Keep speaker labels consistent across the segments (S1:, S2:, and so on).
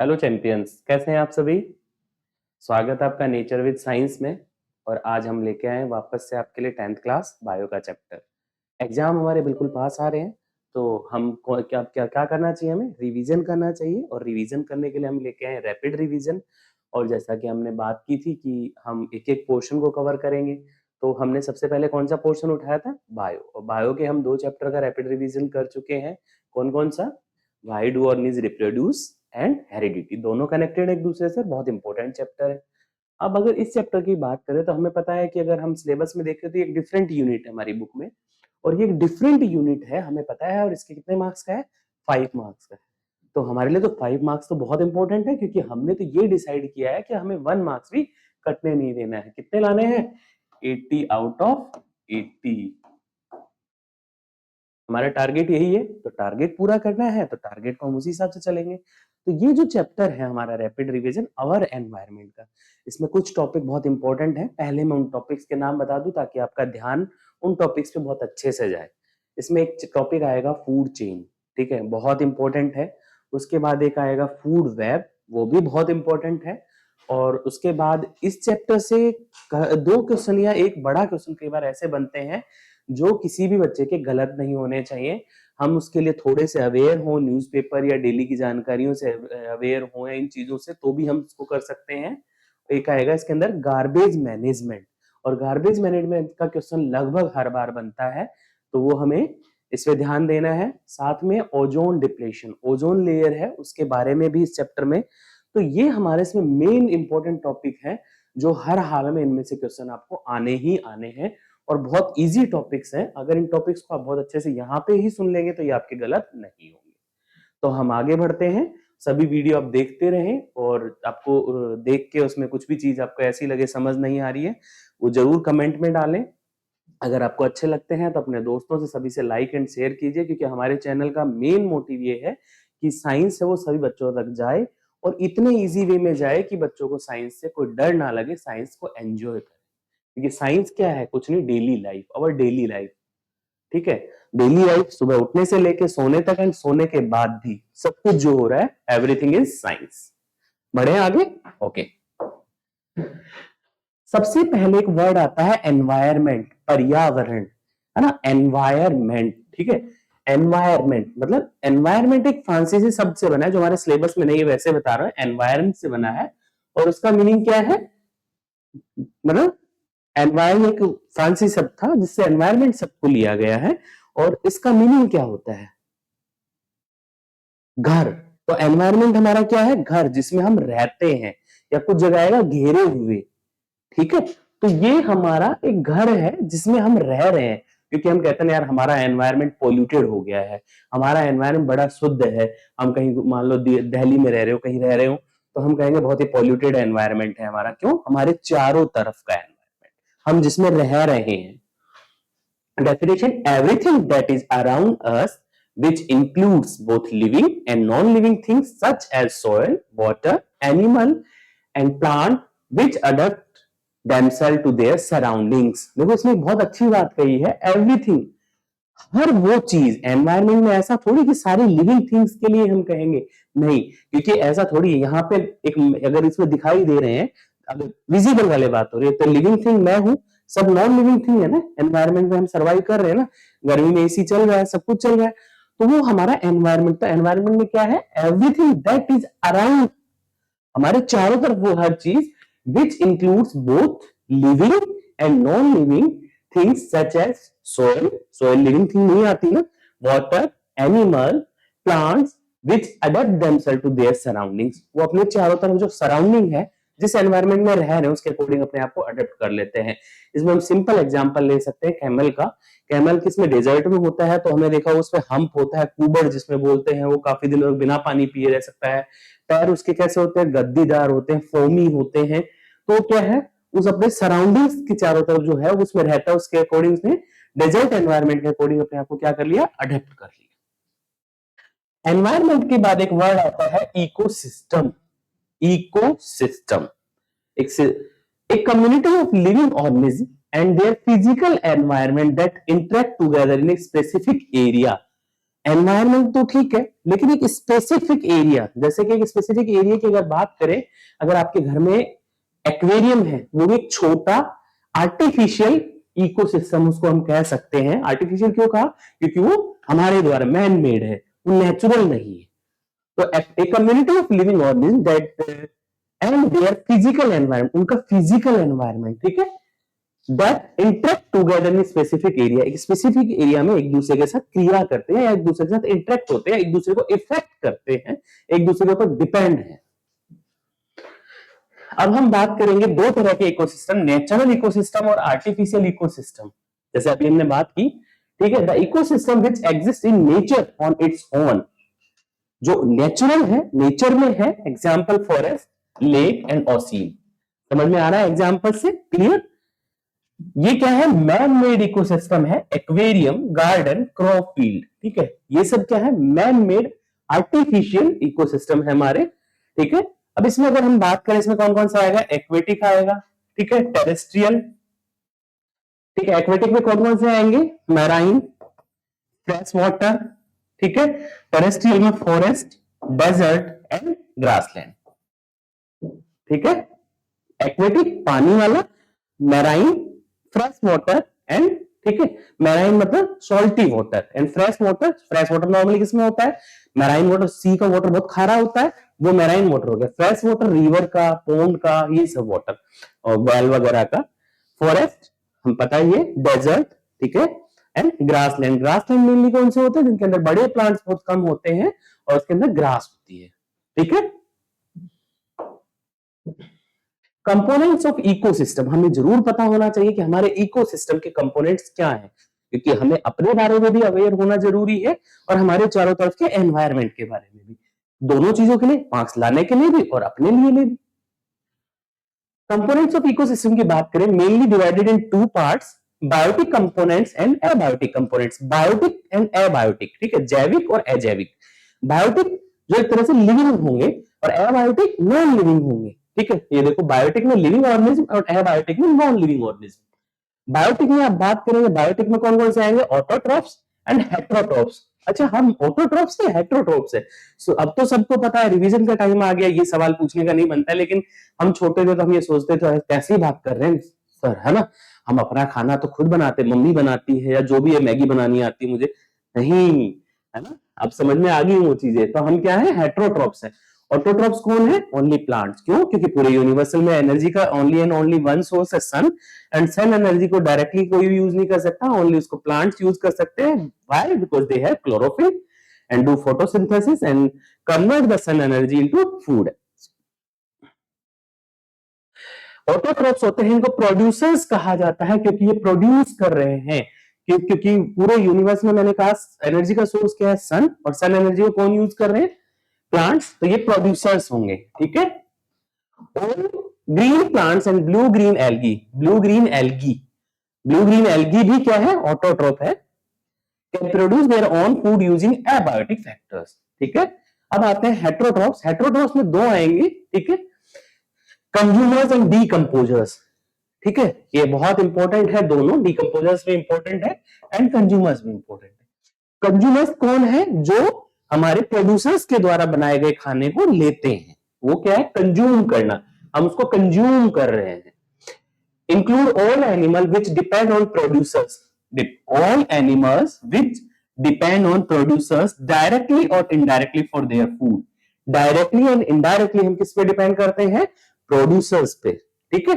S1: Hello champions, कैसे हैं आप सभी। स्वागत है आपका नेचर विद साइंस में। और आज हम लेके आए वापस से आपके लिए 10th क्लास बायो का चैप्टर। एग्जाम हमारे बिल्कुल पास आ रहे हैं, तो हम क्या क्या क्या करना चाहिए, हमें रिवीजन करना चाहिए। और रिवीजन करने के लिए हम लेके आए रैपिड रिवीजन। और जैसा कि हमने बात की थी कि हम एक एक पोर्शन को कवर करेंगे, तो हमने सबसे पहले कौन सा पोर्शन उठाया था, बायो। और बायो के हम 2 चैप्टर का रैपिड रिवीजन कर चुके हैं। कौन कौन सा, why do organism reproduce and heredity, दोनों कनेक्टेड एक दूसरे से, बहुत इंपॉर्टेंट चैप्टर है। अब अगर इस चैप्टर की बात करें तो हमें पता है कि अगर हम सिलेबस में देखें तो एक डिफरेंट यूनिट है हमारी बुक में, और ये एक डिफरेंट यूनिट है, हमें पता है। और इसके कितने मार्क्स का है, 5 मार्क्स का है। तो हमारे लिए तो 5 मार्क्स तो बहुत इंपॉर्टेंट है, क्योंकि हमने तो ये डिसाइड किया है कि हमें 1 मार्क्स भी कटने नहीं देना है। कितने लाने हैं, 80 आउट ऑफ 80। हमारा टारगेट यही है, तो टारगेट पूरा करना है, तो टारगेट को हम उसी हिसाब से चलेंगे। तो ये जो चैप्टर है हमारा रैपिड रिवीजन अवर एनवायरनमेंट का, इसमें कुछ टॉपिक बहुत इंपॉर्टेंट है। पहले मैं उन टॉपिक्स के नाम बता दूं ताकि आपका ध्यान उन टॉपिक्स पे बहुत अच्छे से जाए। इसमें एक टॉपिक आएगा फूड चेन, ठीक है, बहुत इंपॉर्टेंट है। उसके बाद एक आएगा फूड वेब, वो भी बहुत इंपॉर्टेंट है। और उसके बाद इस चैप्टर से 2 क्वेश्चन या एक बड़ा क्वेश्चन कई बार ऐसे बनते हैं जो किसी भी बच्चे के गलत नहीं होने चाहिए। हम उसके लिए थोड़े से अवेयर हो, न्यूज़पेपर या डेली की जानकारियों से अवेयर हो, या इन चीजों से, तो भी हम इसको कर सकते हैं। एक आएगा इसके अंदर गार्बेज मैनेजमेंट, और गार्बेज मैनेजमेंट का क्वेश्चन लगभग हर बार बनता है, तो वो हमें इस पे ध्यान देना है। साथ में ओजोन डिप्लेशन, ओजोन लेयर है, उसके बारे में भी इस चैप्टर में। तो ये हमारे इसमें मेन इंपॉर्टेंट टॉपिक है, जो हर हाल में इनमें से क्वेश्चन आपको आने ही आने हैं, और बहुत इजी टॉपिक्स हैं। अगर इन टॉपिक्स को आप बहुत अच्छे से यहाँ पे ही सुन लेंगे तो ये आपके गलत नहीं होंगे। तो हम आगे बढ़ते हैं। सभी वीडियो आप देखते रहें, और आपको देख के उसमें कुछ भी चीज आपको ऐसी लगे समझ नहीं आ रही है, वो जरूर कमेंट में डालें। अगर आपको अच्छे लगते हैं तो अपने दोस्तों से सभी से लाइक एंड शेयर कीजिए, क्योंकि हमारे चैनल का मेन मोटिव ये है कि साइंस है वो सभी बच्चों तक जाए, और इतने इजी वे में जाए कि बच्चों को साइंस से कोई डर ना लगे, साइंस को एंजॉय करें। क्योंकि साइंस क्या है, कुछ नहीं, daily life, our daily life, ठीक है। डेली लाइफ, सुबह उठने से लेके सोने तक, एंड सोने के बाद भी सब कुछ जो हो रहा है, एवरीथिंग इज साइंस। बढ़े आगे, ओके। सबसे पहले एक वर्ड आता है एनवायरमेंट, पर्यावरण, है ना, एनवायरमेंट, ठीक है। एनवायरमेंट मतलब, एनवायरमेंट एक फ्रांसीसी शब्द से बना है, जो हमारे सिलेबस में नहीं है, वैसे बता रहा हूं, एनवायरमेंट से बना है। और उसका मीनिंग क्या है, मतलब एनवायरमेंट एक फ्रांसीसी शब्द था जिससे एनवायरमेंट शब्द को लिया गया है, और इसका मीनिंग क्या होता है, घर। तो एनवायरमेंट हमारा क्या है, घर, जिसमें हम रहते हैं, या कुछ जगह आएगा घेरे हुए, ठीक है। तो ये हमारा एक घर है जिसमें हम रह रहे हैं। क्योंकि हम कहते हैं यार हमारा एनवायरमेंट पोल्यूटेड हो गया है, हमारा एनवायरमेंट बड़ा शुद्ध है। हम कहीं मान लो दिल्ली में रह रहे हो, कहीं रह रहे हो, तो हम कहेंगे बहुत ही पोल्यूटेड एनवायरमेंट है हमारा। क्यों, हमारे चारों तरफ का एनवायरमेंट, हम जिसमें रह रहे हैं। Definition: everything that is around us, which includes both living and non-living things such as soil, water, animal and plant, which adapt themselves to their surroundings। देखो इसमें बहुत अच्छी बात कही है, everything, हर वो चीज। एनवायरमेंट में ऐसा थोड़ी कि सारी लिविंग थिंग्स के लिए हम कहेंगे, नहीं, क्योंकि ऐसा थोड़ी है। यहाँ पे एक, अगर इसमें दिखाई दे रहे हैं, अगर विजिबल वाले बात हो रही है, तो लिविंग थिंग मैं हूं, सब नॉन लिविंग थिंग है ना। एनवायरमेंट में हम सर्वाइव कर रहे हैं ना, गर्मी में एसी चल रहा है, सब कुछ चल रहा है, तो वो हमारा एनवायरमेंट। तो एनवायरमेंट में क्या है, एवरीथिंग दैट इज अराउंड, हमारे चारों तरफ वो हर चीज, which includes both living and non living things such as soil, soil living thing नहीं आती ना, water, animal, plants, which adapt themself to their surroundings, वो अपने चारों तरफ जो सराउंडिंग है, जिस एनवायरमेंट में रह रहे हैं, उसके अकॉर्डिंग अपने आप को अडेप्ट कर लेते हैं। इसमें हम सिंपल एग्जांपल ले सकते हैं कैमल का। कैमल किसमें, डेजर्ट में होता है, तो हमने देखा उसमें हम्प होता है, कुबड़ जिसमें बोलते हैं, वो काफी दिनों तक बिना पानी पिए रह सकता है। पैर उसके कैसे होते हैं, गद्दीदार होते हैं, फोमी होते हैं। तो क्या है, उस अपने सराउंडिंग्स के चारों तरफ जो है उसमें रहता है, उसके अकॉर्डिंग उसने डेजर्ट एनवायरनमेंट के अकॉर्डिंग अपने आप को क्या कर लिया, अडेप्ट कर लिया। एनवायरनमेंट के बाद एक वर्ड आता है इकोसिस्टम। इकोसिस्टम एक community of living organism and their physical environment that interact together in a specific area, environment तो ठीक है, लेकिन एक स्पेसिफिक एरिया, जैसे कि एक स्पेसिफिक एरिया की अगर बात करें, अगर आपके घर में एक्वेरियम है, वो भी एक छोटा आर्टिफिशियल इकोसिस्टम उसको हम कह सकते हैं। आर्टिफिशियल क्यों कहा? क्योंकि वो हमारे द्वारा मैन मेड है, वो नेचुरल नहीं है। तो a community of living organism that and their physical environment, उनका फिजिकल एनवायरनमेंट, ठीक है, that interact together in specific area, एक स्पेसिफिक एरिया में एक दूसरे के साथ क्रिया करते हैं, या एक दूसरे के साथ इंटरेक्ट होते हैं, एक दूसरे को इफेक्ट करते हैं, एक दूसरे के ऊपर डिपेंड है। अब हम बात करेंगे दो तरह के इकोसिस्टम, नेचुरल इकोसिस्टम और आर्टिफिशियल इकोसिस्टम। जैसे अभी हमने बात की, ठीक है, the ecosystem which exist in nature on its own, जो नेचुरल है, नेचर में है, example forest, lake and ocean. समझ में आ रहा है एग्जाम्पल से? क्लियर? ये क्या है? मैन मेड इकोसिस्टम है, एक्वेरियम, गार्डन, क्रॉप फील्ड, ठीक है, ये सब क्या है? मैन मेड आर्टिफिशियल इकोसिस्टम है हमारे, ठीक है। अब इसमें अगर हम बात करें, इसमें कौन कौन सा आएगा? एक्वेटिक आएगा, ठीक है, टेरेस्ट्रियल, ठीक है, एक्वेटिक में कौन कौन से आएंगे? मैराइन, फ्रेश वाटर, ठीक है, टेरेस्ट्रियल में फॉरेस्ट, डेजर्ट एंड ग्रासलैंड, ठीक है। एक्वेटिक पानी वाला, मैराइन फ्रेश वाटर एंड, ठीक है, मैराइन मतलब salty water and fresh water normally किसमें होता है? मैराइन वाटर, सी का वाटर बहुत खारा होता है, वो मैराइन वाटर हो गया। फ्रेश वाटर रिवर का, पोन्ड का, ये सब वाटर, और वेल वगैरह का। फॉरेस्ट हम पता ही है, डेजर्ट, ठीक है, एंड ग्रासलैंड। ग्रासलैंड मेनली कौन से होते हैं? जिनके अंदर बड़े प्लांट्स बहुत कम होते हैं और उसके अंदर ग्रास होती है, ठीक है। कंपोनेंट्स ऑफ इकोसिस्टम, हमें जरूर पता होना चाहिए कि हमारे इकोसिस्टम के कंपोनेंट्स क्या हैं, क्योंकि हमें अपने बारे में भी अवेयर होना जरूरी है और हमारे चारों तरफ के एनवायरनमेंट के बारे में भी, दोनों चीजों के लिए, मार्क्स लाने के लिए भी और अपने लिए भी। कंपोनेंट्स ऑफ इकोसिस्टम की बात करें, mainly divided in two parts, biotic components and abiotic components. Biotic and abiotic, ठीक है, जैविक और अजैविक। बायोटिक जो एक तरह से लिविंग होंगे और एबायोटिक नॉन लिविंग होंगे, ठीक है। ये देखो, बायोटिक में लिविंग ऑर्गेनिज्म और एबायोटिक में नॉन लिविंग ऑर्गेनिज्म। बायोटिक में आप बात करेंगे, बायोटिक में कौन कौन से आएंगे? Autotrophs and heterotrophs. अच्छा, हम ऑटोट्रॉफ्स है, हेटेरोट्रॉफ्स है? सो अब तो सबको पता है, रिवीजन का टाइम आ गया, ये सवाल पूछने का नहीं बनता है, लेकिन हम छोटे थे तो हम ये सोचते थे कैसी बात कर रहे हैं सर, है ना, हम अपना खाना तो खुद बनाते, मम्मी बनाती है, या जो भी है, मैगी बनानी आती है मुझे नहीं, है ना। अब समझ में आ गई वो चीजें, तो हम क्या है? हेटेरोट्रॉफ्स है। ऑटोट्रॉफ्स कौन है? Only plants. क्यों? क्योंकि पूरे यूनिवर्सल में एनर्जी का only and only one source है, सन, एंड सन एनर्जी को डायरेक्टली कोई भी यूज नहीं कर सकता, ओनली उसको प्लांट्स यूज कर सकते हैं। Why? Because they have chlorophyll and do photosynthesis and convert the sun energy into food. Autotrophs होते हैं, इनको प्रोड्यूसर्स कहा जाता है, क्योंकि ये प्रोड्यूस कर रहे हैं, क्योंकि पूरे यूनिवर्स में मैंने कहा एनर्जी का सोर्स क्या है? सन, और सन एनर्जी को कौन यूज कर रहे हैं? प्लांट्स, तो ये प्रोड्यूसर्स होंगे, ठीक है। और green plants and blue green algae, blue green algae भी क्या है? ऑटोट्रॉफ है, can produce their own food using abiotic factors, ठीक है। अब आते हैं हेटेरोट्रॉफ्स। हेटेरोट्रॉफ्स में दो आएंगे, ठीक है, कंज्यूमर्स एंड डीकंपोजर्स, ठीक है, ये बहुत इंपॉर्टेंट है, दोनों डीकंपोजर्स भी इंपॉर्टेंट है एंड कंज्यूमर्स भी इंपॉर्टेंट है। कंज्यूमर्स कौन है? जो हमारे प्रोड्यूसर्स के द्वारा बनाए गए खाने को लेते हैं, वो क्या है? कंज्यूम करना, हम उसको कंज्यूम कर रहे हैं। Include all animal which depend on producers, all animals which depend on producers directly और indirectly for their food. Directly and indirectly हम किस पे डिपेंड करते हैं? प्रोड्यूसर्स पे, ठीक है।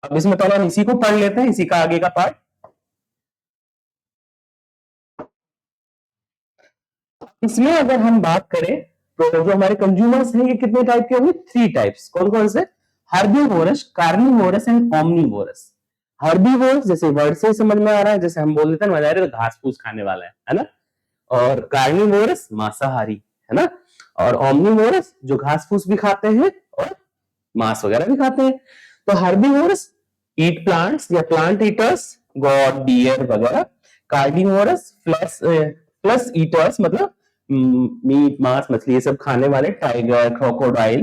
S1: अब इसमें तो हम इसी को पढ़ लेते हैं, इसी का आगे का पार्ट। इसमें अगर हम बात करें तो जो हमारे कंज्यूमर्स हैं, ये कितने टाइप के होंगे? 3 टाइप्स। कौन कौन से? Herbivorous, carnivorous and omnivorous. Herbivorous जैसे वर्ड से समझ में आ रहा है, जैसे हम बोल देते हैं ना, घास फूस खाने वाला है ना। और कार्निवोरस मांसाहारी, है ना। और ओमनीवोरस जो घास फूस भी खाते हैं और मांस वगैरह भी खाते हैं। तो हर्बीवोरस ईट प्लांट्स या प्लांट ईटर्स, गॉड, डियर वगैरह। कार्निवोरस प्लस ईटर्स मतलब मीट, मांस, मछली, ये सब खाने वाले, tiger, crocodile.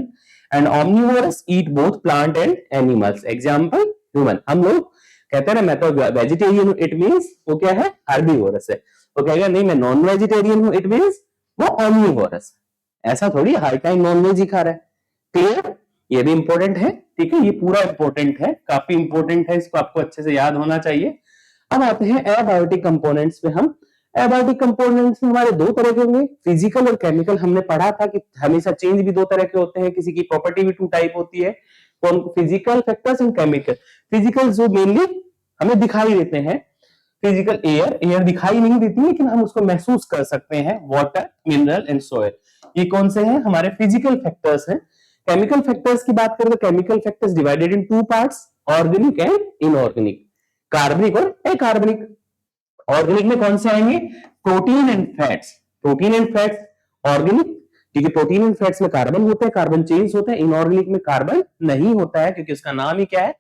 S1: And omnivorous eat both plant and animals, example human. हम लोग कहते हैं ना मैं तो वेजिटेरियन हूं, इट मींस वो क्या है, हर्बीवोरस है। वो कहेगा नहीं मैं नॉन वेजिटेरियन हूं, इट मींस वो ऑमनीवोरस है। ऐसा थोड़ी हर टाइम नॉन वेज ही खा रहा है। क्लियर? ये भी इंपॉर्टेंट है, ठीक है, ये पूरा इंपॉर्टेंट है, काफी इंपॉर्टेंट है, इसको आपको अच्छे से याद होना चाहिए। अब आते हैं एबायोटिक कंपोनेंट्स पे। हम एबायोटिक कंपोनेंट्स में हमारे दो तरह के होंगे, फिजिकल और केमिकल। हमने पढ़ा था कि हमेशा चेंज भी दो तरह के होते हैं, किसी की प्रॉपर्टी भी टू टाइप होती है, कौन, physical factors and chemical. Physical जो मेनली हमें दिखाई देते हैं, फिजिकल एयर, एयर दिखाई नहीं देती लेकिन हम उसको महसूस कर सकते हैं, वाटर, मिनरल एंड सोयल, ये कौन से हैं, हमारे फिजिकल फैक्टर्स हैं। केमिकल फैक्टर्स की बात करें तो chemical factors divided in two parts, organic and inorganic, कार्बनिक और अकार्बनिक। ऑर्गेनिक में कौन से आएंगे, protein and fats, protein and fats organic, क्योंकि प्रोटीन एंड फैट्स में कार्बन होते हैं, कार्बन चेन्स होते हैं। इनऑर्गेनिक में कार्बन नहीं होता है क्योंकि उसका नाम ही क्या है,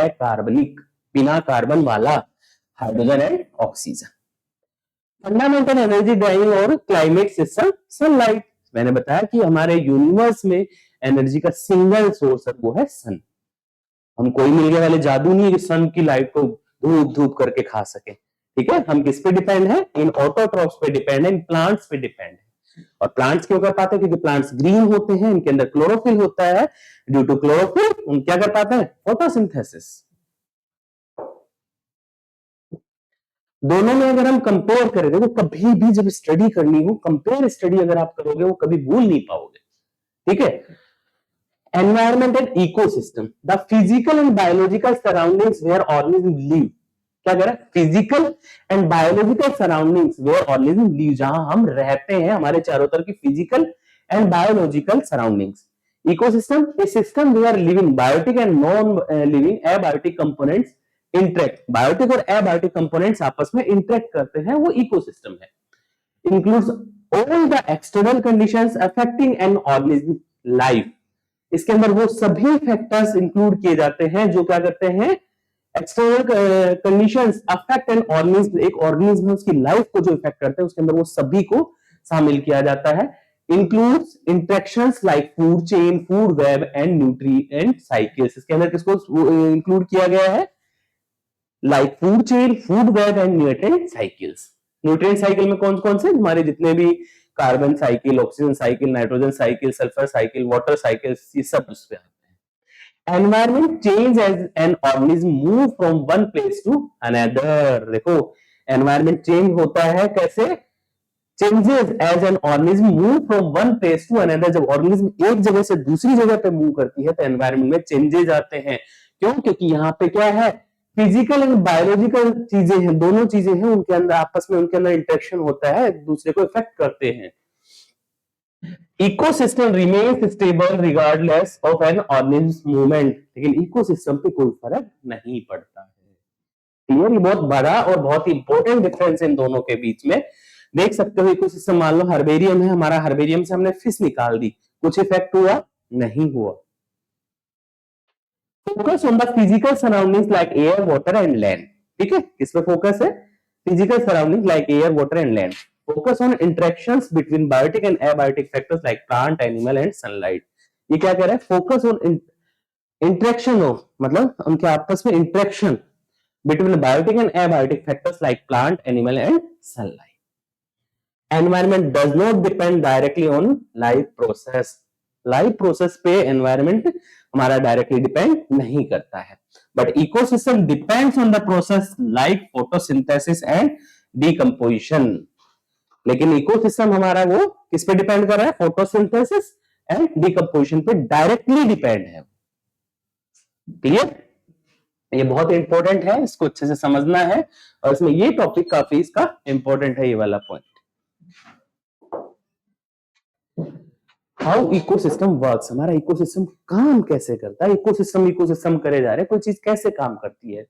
S1: अकार्बनिक, बिना कार्बन वाला, hydrogen and oxygen. Fundamental energy driving और क्लाइमेट सिस्टम, सनलाइट। मैंने बताया कि हमारे यूनिवर्स में एनर्जी का सिंगल सोर्स है, वो है सन। हम कोई मिलने वाले जादू नहीं है कि सन की लाइट को धूप धूप करके खा सके, ठीक है। हम किस पे डिपेंड है, इन ऑटोट्रॉप्स पे डिपेंड है, इन प्लांट्स पे डिपेंड है। और प्लांट्स क्यों कर पाते हैं, क्योंकि प्लांट्स ग्रीन होते हैं, इनके अंदर क्लोरोफिल होता है। ड्यू टू क्लोरोफिल हम क्या कर पाते हैं, फोटोसिंथेसिस। दोनों में अगर हम कंपेयर करें, देखो कभी भी जब स्टडी करनी हो, कंपेयर स्टडी अगर आप करोगे वो कभी भूल नहीं पाओगे, ठीक है। Environment and ecosystem, the physical and biological surroundings where organism live. क्या कह रहा है, physical and biological surroundings where organism live, जहां हम रहते हैं, हमारे चारों तरफ की physical and biological surroundings. Ecosystem, a system where living biotic and non living abiotic components interact, biotic और एबायोटिक कंपोनेंट्स आपस में इंटरेक्ट करते हैं, वो इकोसिस्टम है। Includes all the external conditions affecting an organism life. इसके अंदर वो सभी फैक्टर्स इंक्लूड किए जाते हैं जो क्या करते हैं, external conditions affect an organism, एक ऑर्गेनिज्म उसकी लाइफ को जो इफेक्ट करते हैं, उसके अंदर वो सभी को शामिल किया जाता है। Includes interactions like food chain, food web and nutrient cycles. इसके अंदर किसको इंक्लूड किया गया है, like food chain, food web and nutrient cycles. Nutrient cycle में कौन कौन से, हमारे जितने भी carbon cycle, oxygen cycle, nitrogen cycle, sulphur cycle, water cycle, ये सब उसपे आते हैं। Environment change as an organism move from one place to another. देखो एनवायरमेंट चेंज होता है कैसे, changes as an organism move from one place to another. जब ऑर्गेनिज्म एक जगह से दूसरी जगह पे मूव करती है तो एनवायरमेंट में चेंजेस आते हैं। क्यों, क्योंकि यहाँ पे क्या है, फिजिकल एंड बायोलॉजिकल चीजें हैं, दोनों चीजें हैं, उनके अंदर आपस में उनके अंदर इंटरेक्शन होता है, एक दूसरे को इफेक्ट करते हैं। Ecosystem remains stable regardless of an organism movement, लेकिन इकोसिस्टम पे कोई फर्क नहीं पड़ता है। क्लियर, ये बहुत बड़ा और बहुत इंपॉर्टेंट डिफरेंस इन दोनों के बीच में। देख सकते हो इकोसिस्टम, मान लो हर्बेरियम है हमारा, हर्बेरियम से हमने फिश निकाल दी, कुछ इफेक्ट हुआ नहीं हुआ। Focus on the physical surroundings like air, water and land, ठीक है, किस पे फोकस है, physical surroundings like air, water and land. Focus on interactions between biotic and abiotic factors like plant, animal and sunlight. ये क्या कह रहा है, फोकस ऑन इंटरेक्शन ऑफ, मतलब उनके आपस में interaction between biotic and abiotic factors like plant, animal and sunlight. Environment does not depend directly on life process, life process पे एनवायरमेंट हमारा डायरेक्टली डिपेंड नहीं करता है, but ecosystem depends on the process like photosynthesis and decomposition. लेकिन ecosystem हमारा वो किस पे डिपेंड कर रहा है, फोटोसिंथेसिस एंड डिकम्पोजिशन पे डायरेक्टली डिपेंड है। क्लियर, ये बहुत इंपॉर्टेंट है, इसको अच्छे से समझना है, और इसमें ये टॉपिक काफी इसका इंपॉर्टेंट है, ये वाला पॉइंट। हाउ इकोसिस्टम वर्क्स, हमारा इकोसिस्टम काम कैसे करता है, इकोसिस्टम करे जा रहे हैं, कोई चीज कैसे काम करती है।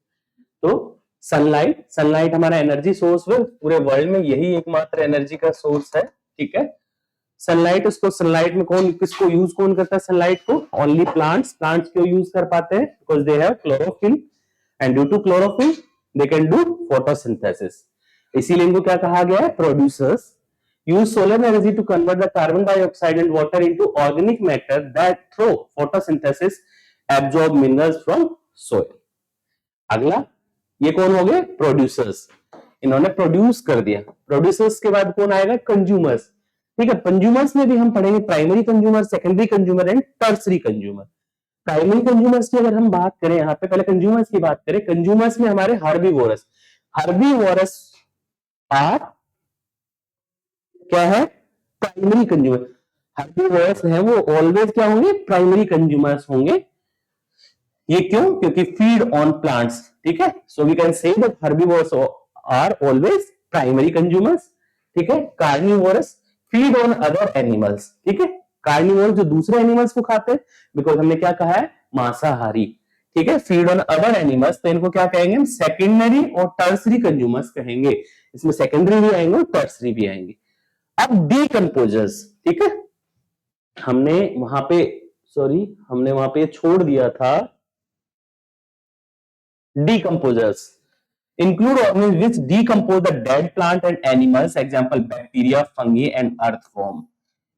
S1: तो सनलाइट, सनलाइट हमारा एनर्जी सोर्स है, पूरे वर्ल्ड में यही एकमात्र एनर्जी का सोर्स है, ठीक है। सनलाइट, उसको सनलाइट में कौन किसको यूज कौन करता है, सनलाइट को ओनली प्लांट्स, प्लांट्स क्यों यूज कर पाते हैं, because they have chlorophyll and due to chlorophyll they can do photosynthesis. इसीलिए इनको क्या कहा गया है, producers. Use solar energy to convert the carbon dioxide and water into organic matter that through photosynthesis absorb minerals from soil. अगला, ये कौन हो गए? प्रोड्यूसर्स। इन्होंने प्रोड्यूस कर दिया। प्रोड्यूसर्स के बाद कौन आएगा? कंज्यूमर्स। ठीक है, कंज्यूमर्स में भी हम पढ़ेंगे primary consumer, secondary consumer and tertiary consumer. Primary consumers की अगर हम बात करें, यहाँ पे पहले कंज्यूमर्स की बात करें। कंज्यूमर्स में हमारे हर्बीवोरस। हर्बीवोरस आर क्या है? Primary consumer. हर्बीवोरस है वो ऑलवेज क्या होंगे? प्राइमरी कंज्यूमर्स होंगे। ये क्यों? क्योंकि फीड ऑन प्लांट्स। ठीक है, so we can say that herbivorous are always primary consumers. ठीक है, carnivorous feed on other animals. ठीक है, कार्निवोरस जो दूसरे एनिमल्स को खाते हैं, बिकॉज हमने क्या कहा है? मांसाहारी। ठीक है, फीड ऑन अदर एनिमल्स, तो इनको क्या कहेंगे? हम सेकेंडरी और टर्सरी कंज्यूमर्स कहेंगे। इसमें सेकेंडरी भी आएंगे और टर्सरी भी आएंगे। अब डीकंपोजर्स। ठीक है, हमने वहां पे छोड़ दिया था decomposers include organisms which decompose the dead plant and animals, example bacteria, fungi and earthworm।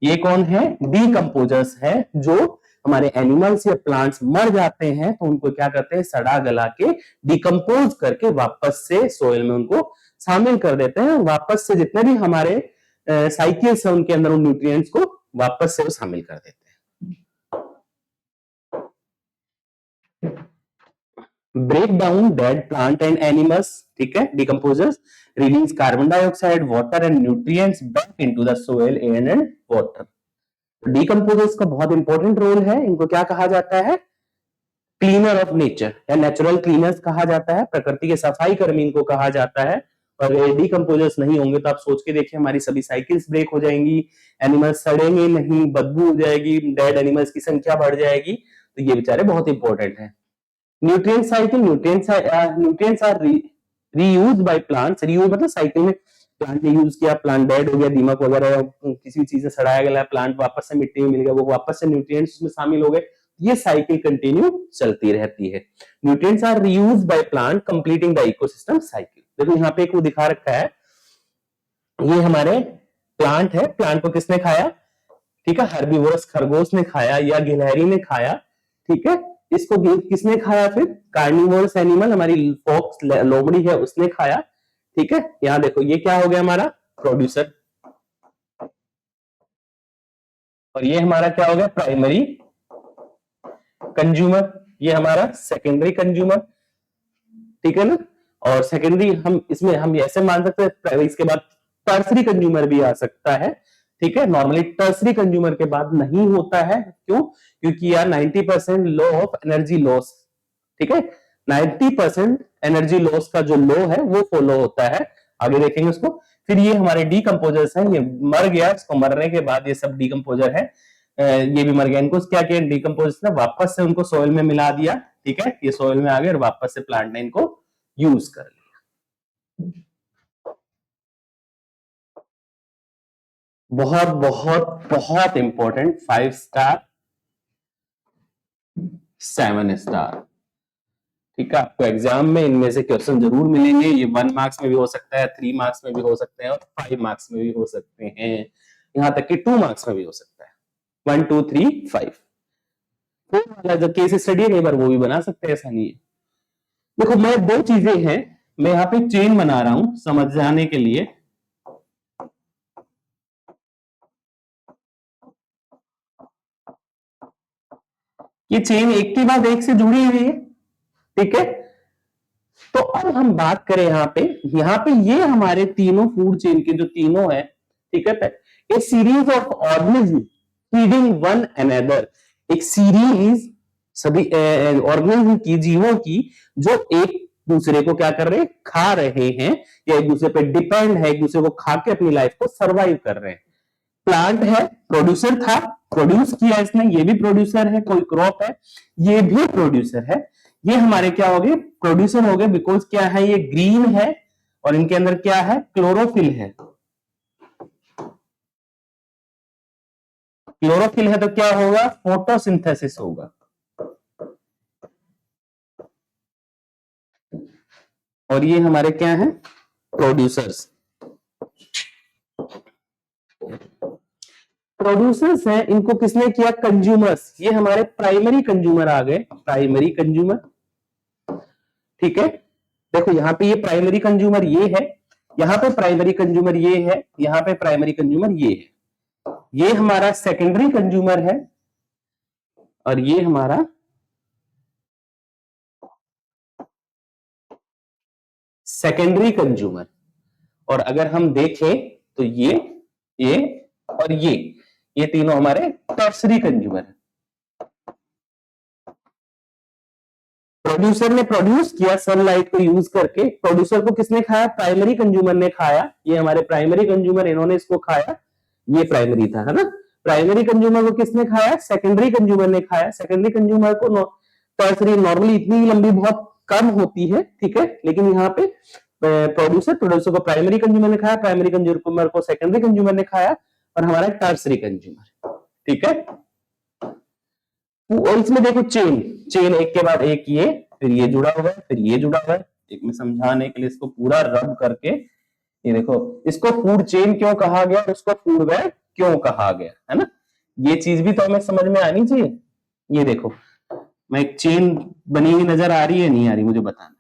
S1: ये कौन है? decomposers है, जो हमारे एनिमल्स या प्लांट्स मर जाते हैं तो उनको क्या करते हैं? सड़ा गला के डिकम्पोज करके वापस से सोइल में उनको शामिल कर देते हैं। वापस से जितने भी हमारे साइकिल्स है उनके अंदर उन न्यूट्रिएंट्स को वापस से वो शामिल कर देते हैं। Break down dead plant and animals. ठीक है, decomposers release carbon dioxide, water and nutrients back into the soil, air and water. Decomposers का बहुत इंपॉर्टेंट रोल है। इनको क्या कहा जाता है? क्लीनर ऑफ नेचर या नेचुरल क्लीनर्स कहा जाता है। प्रकृति के सफाई कर्मी इनको कहा जाता है। और डिकम्पोजर्स नहीं होंगे तो आप सोच के देखिए, हमारी सभी साइकिल्स ब्रेक हो जाएंगी, एनिमल्स सड़ेंगे नहीं, बदबू हो जाएगी, डेड एनिमल्स की संख्या बढ़ जाएगी। तो ये बेचारे बहुत इंपॉर्टेंट है। Nutrient cycle, nutrients are reused by plants. Reuse मतलब साइकिल में प्लांट ने यूज किया, प्लांट डेड हो गया, दीमक वगैरह किसी चीज से सड़ाया गया, प्लांट वापस से मिट्टी में मिल गया, वो वापस से न्यूट्रिएंट्स में शामिल हो गए। ये साइकिल कंटिन्यू चलती रहती है। Nutrients are reused by plant completing the ecosystem cycle. देखो यहाँ पे एक वो दिखा रखा है, ये हमारे प्लांट है। प्लांट को किसने खाया? ठीक है, हर्बीवोरस खरगोश ने खाया या गिलहरी ने खाया। ठीक है, इसको किसने खाया? फिर कार्निवोरस एनिमल, हमारी फॉक्स लोमड़ी है, उसने खाया। ठीक है, यहां देखो ये क्या हो गया? हमारा प्रोड्यूसर। और ये हमारा क्या हो गया? Primary consumer. ये हमारा सेकेंडरी कंज्यूमर। ठीक है ना? और सेकेंडरी हम इसमें हम ऐसे मान सकते हैं, इसके बाद टर्सरी कंज्यूमर भी आ सकता है। ठीक है, नॉर्मली टर्सरी कंज्यूमर के बाद नहीं होता है। क्यों? क्योंकि यार 90% लॉ ऑफ एनर्जी लॉस। ठीक है, 90% एनर्जी लॉस का जो लॉ है वो फॉलो होता है। आगे देखेंगे उसको। फिर ये हमारे डीकंपोजर्स हैं, ये मर गया, इसको मरने के बाद ये सब डीकंपोजर है, ये भी मर गया। इनको क्या किया? डीकंपोजर्स ने वापस से उनको सोइल में मिला दिया। ठीक है, ये सोइल में आ गए और वापस से प्लांट ने इनको यूज कर लिया। बहुत बहुत बहुत इंपॉर्टेंट 5 स्टार 7 स्टार। ठीक है, आपको एग्जाम में इनमें से क्वेश्चन जरूर मिलेंगे। ये 1 मार्क्स में भी हो सकता है, 3 मार्क्स में भी हो सकते हैं और 5 मार्क्स में भी हो सकते हैं, यहां तक कि 2 मार्क्स में भी हो सकता है। 1 2 3 5 4 वाला जो केस स्टडी है कई बार वो भी बना सकते हैं, ऐसा नहीं है। देखो मैं दो चीजें हैं, मैं यहाँ पे चेन बना रहा हूं समझ जाने के लिए। ये चेन एक के बाद एक से जुड़ी हुई है। ठीक है, तो अब हम बात करें यहाँ पे ये हमारे तीनों फूड चेन के जो तीनों है, ठीक है, a series of organism feeding one another. एक सीरीज सभी ऑर्गेनिज्म की, जीवों की, जो एक दूसरे को क्या कर रहे हैं? खा रहे हैं, या एक दूसरे पे डिपेंड है, एक दूसरे को खा के अपनी लाइफ को सरवाइव कर रहे हैं। प्लांट है, प्रोड्यूसर था, प्रोड्यूस किया इसने, ये भी प्रोड्यूसर है। कोई क्रॉप है, ये भी प्रोड्यूसर है। ये हमारे क्या हो गए? प्रोड्यूसर हो गए। बिकॉज क्या है? ये ग्रीन है और इनके अंदर क्या है? क्लोरोफिल है। क्लोरोफिल है तो क्या होगा? फोटोसिंथेसिस होगा। और ये हमारे क्या है? प्रोड्यूसर्स। प्रोड्यूसर्स हैं, इनको किसने किया? कंज्यूमर्स। ये हमारे प्राइमरी कंज्यूमर आ गए, प्राइमरी कंज्यूमर। ठीक है, देखो यहाँ पे ये प्राइमरी कंज्यूमर ये है, यहाँ पे प्राइमरी कंज्यूमर ये है, यहाँ पे प्राइमरी कंज्यूमर ये है, ये हमारा सेकेंडरी कंज्यूमर है और ये हमारा सेकेंडरी कंज्यूमर। और अगर हम देखें तो ये और ये तीनों हमारे टर्सरी कंज्यूमर है। प्रोड्यूसर ने प्रोड्यूस किया सनलाइट को यूज करके, प्रोड्यूसर को किसने खाया? प्राइमरी कंज्यूमर ने खाया। ये हमारे प्राइमरी कंज्यूमर, इन्होंने इसको खाया, ये प्राइमरी था, है ना। प्राइमरी कंज्यूमर को किसने खाया? सेकेंडरी कंज्यूमर ने खाया। सेकेंडरी कंज्यूमर को टर्सरी नॉर्मली इतनी लंबी बहुत कम होती है, ठीक है, लेकिन यहाँ पे प्रोड्यूसर को प्राइमरी कंज्यूमर ने खाया, प्राइमरी कंज्यूमर को सेकेंडरी कंज्यूमर ने खाया, और हमारा टर्सरी कंज्यूमर, ठीक है। और इसमें देखो चेन एक के बाद एक, ये फिर ये जुड़ा हुआ है, फिर ये जुड़ा हुआ है। एक में समझाने के लिए इसको पूरा रब करके, ये देखो, इसको फूड चेन क्यों कहा गया, उसको फूड वेब क्यों कहा गया, है ना। ये चीज भी तो हमें समझ में आनी चाहिए। ये देखो, मैं एक चेन बनी हुई नजर आ रही है, नहीं आ रही, मुझे बताना।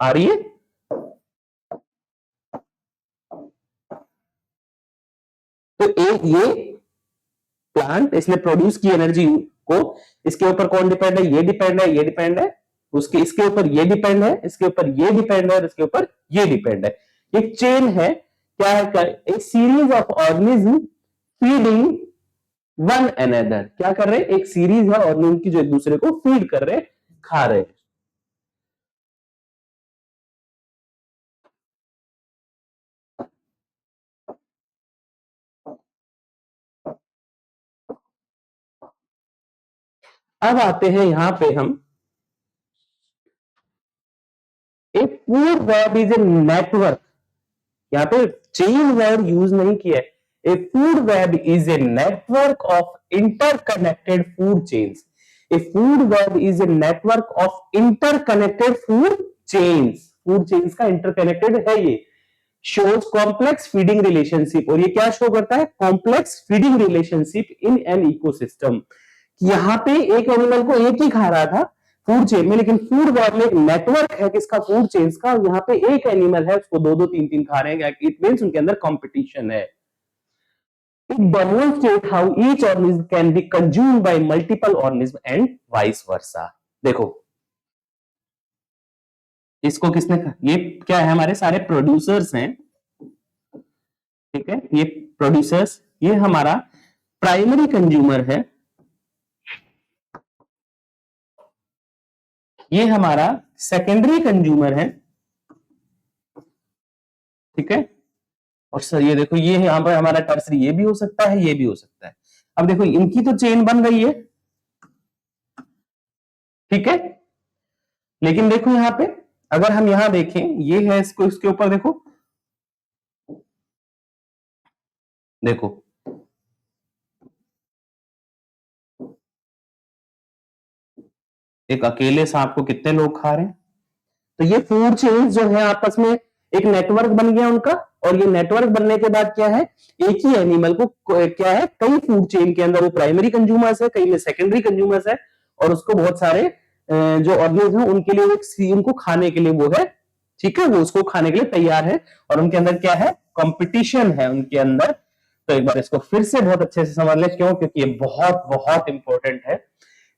S1: आ रही है? तो एक ये प्लांट, इसने प्रोड्यूस की एनर्जी को, इसके ऊपर कौन डिपेंड है? ये डिपेंड है, ये डिपेंड है, उसके इसके ऊपर ये डिपेंड है, इसके ऊपर ये डिपेंड है, और इसके ऊपर ये डिपेंड है। एक चेन है, क्या है? एक series of organism feeding one another. क्या कर रहे हैं? एक सीरीज है ऑर्गेनिज्म की जो एक दूसरे को फीड कर रहे हैं, खा रहे हैं। अब आते हैं यहां पे हम, ए food web is a network. यहाँ पे चेन वर्ड यूज नहीं किया है। ए food web is a network of interconnected food chains. A food web is a network of interconnected food chains. Food chains का इंटरकनेक्टेड है ये। शोज कॉम्प्लेक्स फीडिंग रिलेशनशिप, और ये क्या शो करता है? Complex feeding relationship in an ecosystem. यहाँ पे एक एनिमल को एक ही खा रहा था फूड चेन में, लेकिन फूड वेब में एक नेटवर्क है किसका? फूड चेन्स का। यहाँ पे एक एनिमल है, उसको दो दो तीन तीन खा रहे हैं, इट मीन्स उनके अंदर कंपटीशन है। It demonstrates how each organism can be consumed by multiple organisms and vice versa. देखो, इसको किसने खा? ये क्या है? हमारे सारे प्रोड्यूसर्स हैं, ठीक है, ये प्रोड्यूसर्स, ये हमारा प्राइमरी कंज्यूमर है, ये हमारा सेकेंडरी कंज्यूमर है, ठीक है। और सर ये देखो, ये यहां पर हमारा टर्सरी, ये भी हो सकता है, ये भी हो सकता है। अब देखो, इनकी तो चेन बन रही है, ठीक है, लेकिन देखो यहां पे अगर हम यहां देखें, ये है, इसको इसके ऊपर देखो, देखो एक अकेले सांप को कितने लोग खा रहे हैं। तो ये फूड चेन्स जो है आपस में एक नेटवर्क बन गया उनका, और ये नेटवर्क बनने के बाद क्या है? एक ही एनिमल को क्या है? कई फूड चेन के अंदर वो प्राइमरी कंज्यूमर्स है, कई में सेकेंडरी कंज्यूमर्स है, और उसको बहुत सारे जो ऑर्गेनिज्म है उनके लिए उनको खाने के लिए वो है, ठीक है, वो उसको खाने के लिए तैयार है, और उनके अंदर क्या है? कंपटीशन है उनके अंदर। तो एक बार इसको फिर से बहुत अच्छे से समझ ले, क्यों? क्योंकि ये बहुत बहुत इंपॉर्टेंट है।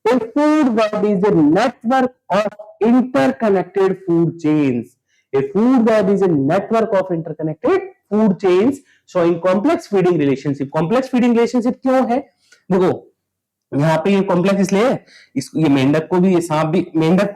S1: A food web is a network of interconnected food chains. A food web is a network of interconnected food chains showing complex feeding relationship. Complex feeding relationship क्यों है? देखो, यहाँ पे ये कॉम्प्लेक्स इसलिए है, ये मेंढक को भी, ये सांप भी, मेंढक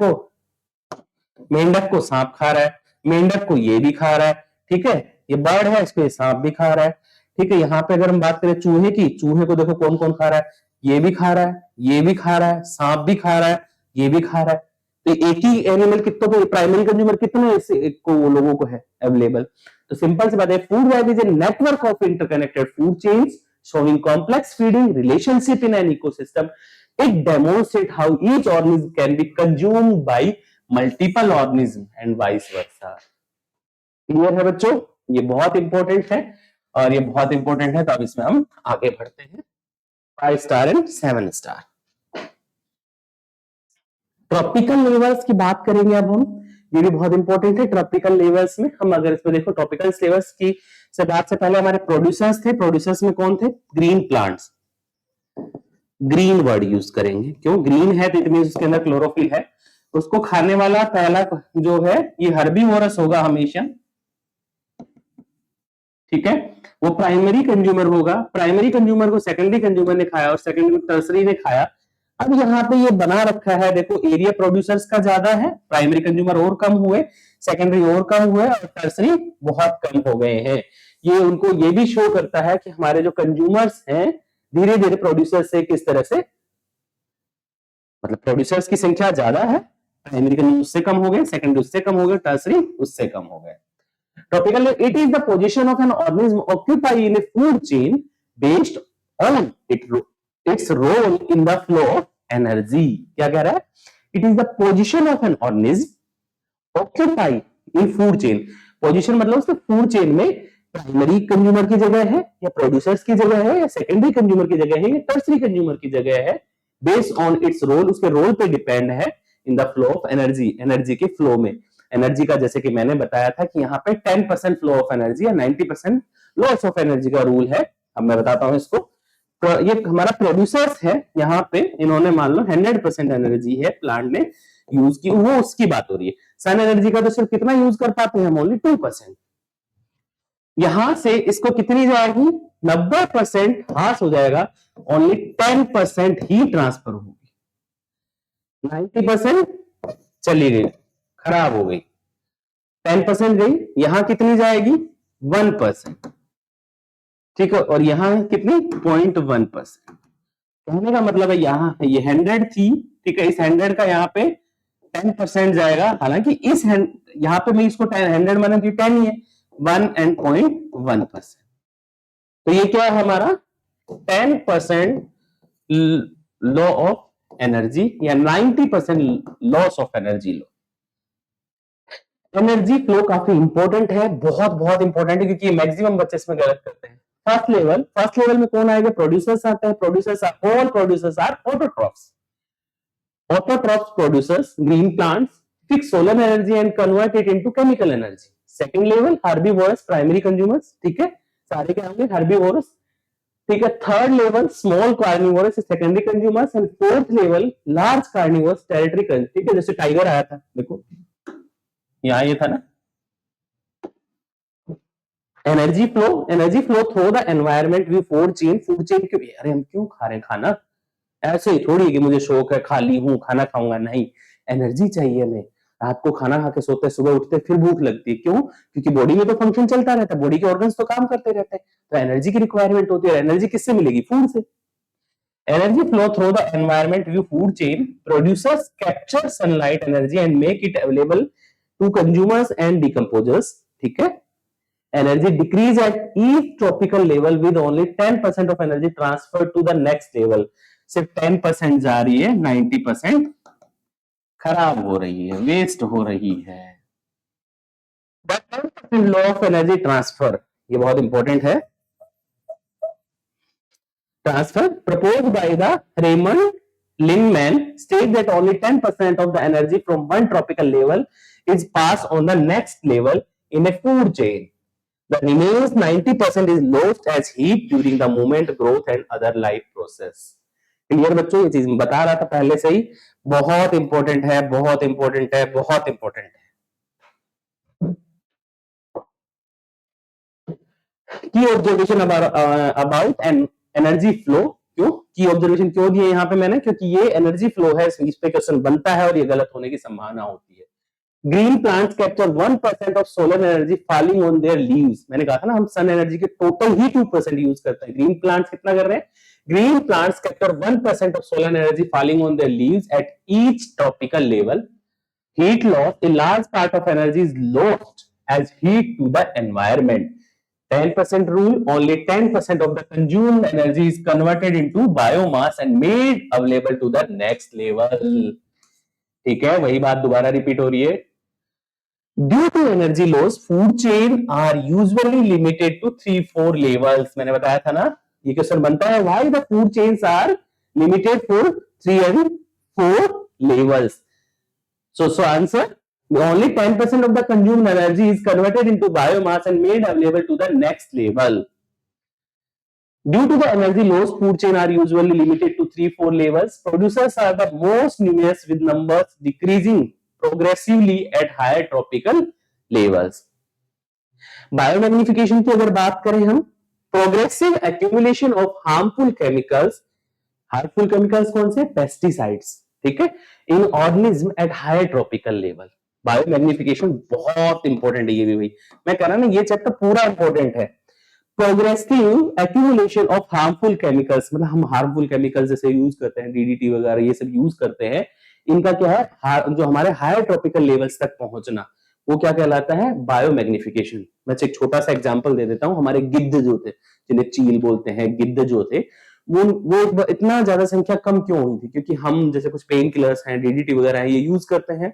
S1: को सांप खा रहा है, मेंढक को ये भी खा रहा है, ठीक है, ये बर्ड है, इसको ये सांप भी खा रहा है, ठीक है। यहाँ पे अगर हम बात करें चूहे की, चूहे को देखो कौन कौन खा रहा है? ये भी खा रहा है, ये भी खा रहा है, सांप भी खा रहा है, ये भी खा रहा है। तो एक ही एनिमल कितनों को, प्राइमरी कंज्यूमर कितने को लोगों को है अवेलेबल? तो सिंपल सी बात है, food web is a network of interconnected food chains showing complex feeding relationship in an ecosystem. It demonstrates how each organism can be consumed by multiple organisms and vice versa. Clear है बच्चों? ये बहुत important है, और ये बहुत important है, तो अब इसमें हम आगे बढ़ते हैं। 5 star and 7 star. Tropical levels की बात करेंगे अब हम, ये भी बहुत इंपॉर्टेंट है। ट्रॉपिकल लेवल्स में हम अगर इसमें देखो ट्रॉपिकल लेवल्स की से बात से पहले हमारे प्रोड्यूसर्स थे। प्रोड्यूसर्स में कौन थे? Green plants. Green word use करेंगे, क्यों? ग्रीन है तो इट मींस उसके अंदर क्लोरोफिल है। उसको खाने वाला पहला जो है ये हर्बीवोरस होगा हमेशा, ठीक है। वो प्राइमरी कंज्यूमर होगा। प्राइमरी कंज्यूमर को सेकेंडरी कंज्यूमर ने खाया और सेकेंडरी को टर्सरी ने खाया। अब यहाँ पे ये बना रखा है, देखो एरिया प्रोड्यूसर्स का ज्यादा है, प्राइमरी कंज्यूमर और कम हुए, सेकेंडरी और कम हुए और टर्सरी बहुत कम हो गए हैं। ये उनको ये भी शो करता है कि हमारे जो कंज्यूमर्स हैं धीरे धीरे प्रोड्यूसर्स से किस तरह से, मतलब प्रोड्यूसर्स की संख्या ज्यादा है, प्राइमरी कंज्यूमर उससे कम हो गए, सेकेंडरी उससे कम हो गए, टर्सरी उससे कम हो गए। Tropical, it is the position of an organism occupied in a food chain based on its role in the flow of energy. क्या कह रहा है? It is the position of an organism occupied in food chain. Position मतलब उसके food chain में primary consumer की जगह है या प्रोड्यूसर्स की जगह है या सेकेंडरी कंज्यूमर की जगह है या टर्सरी कंज्यूमर की जगह है, बेस्ड ऑन इट्स रोल, उसके रोल पे डिपेंड है in the flow of energy, energy के फ्लो में। एनर्जी का जैसे कि मैंने बताया था कि यहाँ पे 10% फ्लो ऑफ एनर्जी या 90% लॉस ऑफ एनर्जी का रूल है। अब मैं बताता हूं इसको। तो ये हमारा प्रोड्यूसर्स है, यहाँ पे इन्होंने मान लो 100% एनर्जी है प्लांट ने यूज की, वो उसकी बात हो रही है। सन एनर्जी का तो सिर्फ कितना यूज कर पाते हैं हम? ओनली 2%। यहां से इसको कितनी जाएगी? 90% हास हो जाएगा, ओनली 10% ही ट्रांसफर होगी। 90% चली गई, खराब हो गई, 10% गई, यहां कितनी जाएगी? 1%, ठीक है। और यहां कितनी? 0.1%। कहने का मतलब है यहां ये 100 थी, ठीक है, इस 100 का यहाँ पे 10% जाएगा। हालांकि इस यहाँ पे मैं इसको 100 माना कि 10 ही है, 1 and 0.1%। तो ये क्या है हमारा? 10% लॉ ऑफ एनर्जी या 90% loss of energy law. Energy flow काफी इंपॉर्टेंट है, बहुत बहुत इंपॉर्टेंट है, क्योंकि मैक्सिमम बच्चे इसमें गलत करते हैं। फर्स्ट लेवल में कौन आएगा? प्रोड्यूसर्स आते हैं। Producers are all producers are autotrophs. Autotrophs producers, green plants fix solar energy and convert it into chemical energy. Second level herbivores, primary consumers, ठीक है, सारे क्या होंगे? herbivores, ठीक है। Third level small carnivorous, secondary consumers, and fourth level large carnivorous, territory consumers, ठीक है। जैसे टाइगर आया था, देखो यहां ये था ना, energy flow through the environment via food chain क्यों? अरे हम क्यों खा रहे हैं खाना? ऐसे ही थोड़ी कि मुझे शौक है, खा ली हूं, खाना खाऊंगा, नहीं, एनर्जी चाहिए हमें। रात को खाना खा के सोते, सुबह उठते फिर भूख लगती है, क्यों? क्योंकि बॉडी में तो फंक्शन चलता रहता है, बॉडी के ऑर्गन्स तो काम करते रहते हैं, तो एनर्जी की रिक्वायरमेंट होती है। एनर्जी किससे मिलेगी? फूड से। Energy flow through the environment via food chain, producers capture sunlight energy and make it available to consumers and decomposers, ठीक है। Energy decrease at each tropical level with only 10% of energy transferred to the next level. सिर्फ 10% जा रही है, 90% खराब हो रही है, वेस्ट हो रही है। The 10% law of energy transfer, ये बहुत इंपॉर्टेंट है। Transfer proposed by the Raymond Lindman state that only 10% of the energy from one tropical level is passed on the next level in a food chain. The remains 90% is lost as heat during the movement, growth and other life process. Clear बच्चों? ये चीज बता रहा था पहले से ही, बहुत important है, बहुत इंपॉर्टेंट है, बहुत इंपॉर्टेंट है। की observation about an energy flow. क्यों की ऑब्जर्वेशन क्यों दिए यहाँ पे मैंने? क्योंकि ये एनर्जी फ्लो है, इस पे क्वेश्चन बनता है और ये गलत होने की संभावना होती है। Green plants capture 1% of solar energy falling on their leaves. मैंने कहा था ना, हम सन एनर्जी के टोटल ही 2% यूज करते हैं। ग्रीन प्लांट्स कितना कर रहे हैं? Green plants capture 1% of solar energy falling on their leaves at each tropical level. Heat loss, a large part of energy is lost as heat to the environment. 10% rule, only 10% of the consumed energy is converted into biomass and made available to the next level. ठीक है, वही बात दोबारा repeat हो रही है। Due to energy loss, food chain are usually limited to 3-4 levels. मैंने बताया था ना, ये क्वेश्चन बनता है, why the food chains are limited for 3 and 4 levels. So answer, only 10% of the consumed energy is converted into biomass and made available to the next level. Due to the energy loss, food chain are usually limited to 3-4 levels. Producers are the most numerous, with numbers decreasing progressively at higher tropical levels. Biomagnification की अगर बात करें हम, progressive accumulation of harmful chemicals कौन से? Pesticides, ठीक है, in organism at higher tropical level. Biomagnification बहुत इंपॉर्टेंट है ये भी भाई, मैं कह रहा ना ये चैप्टर पूरा इंपॉर्टेंट है। Progressive accumulation of harmful chemicals, मतलब हम हार्मफुल केमिकल्स जैसे यूज करते हैं, डीडीटी वगैरह ये सब यूज करते हैं, इनका क्या है, जो हमारे हायर ट्रॉपिकल लेवल्स तक पहुंचना, वो क्या कहलाता है? बायोमैग्निफिकेशन। मैं एक छोटा सा एग्जांपल दे देता हूं। हमारे गिद्ध जो थे, जिन्हें चील बोलते हैं, गिद्ध जो थे, वो इतना ज्यादा संख्या कम क्यों हुई थी? क्योंकि हम जैसे कुछ पेन किलर्स हैं, डीडीटी वगैरह है, ये यूज करते हैं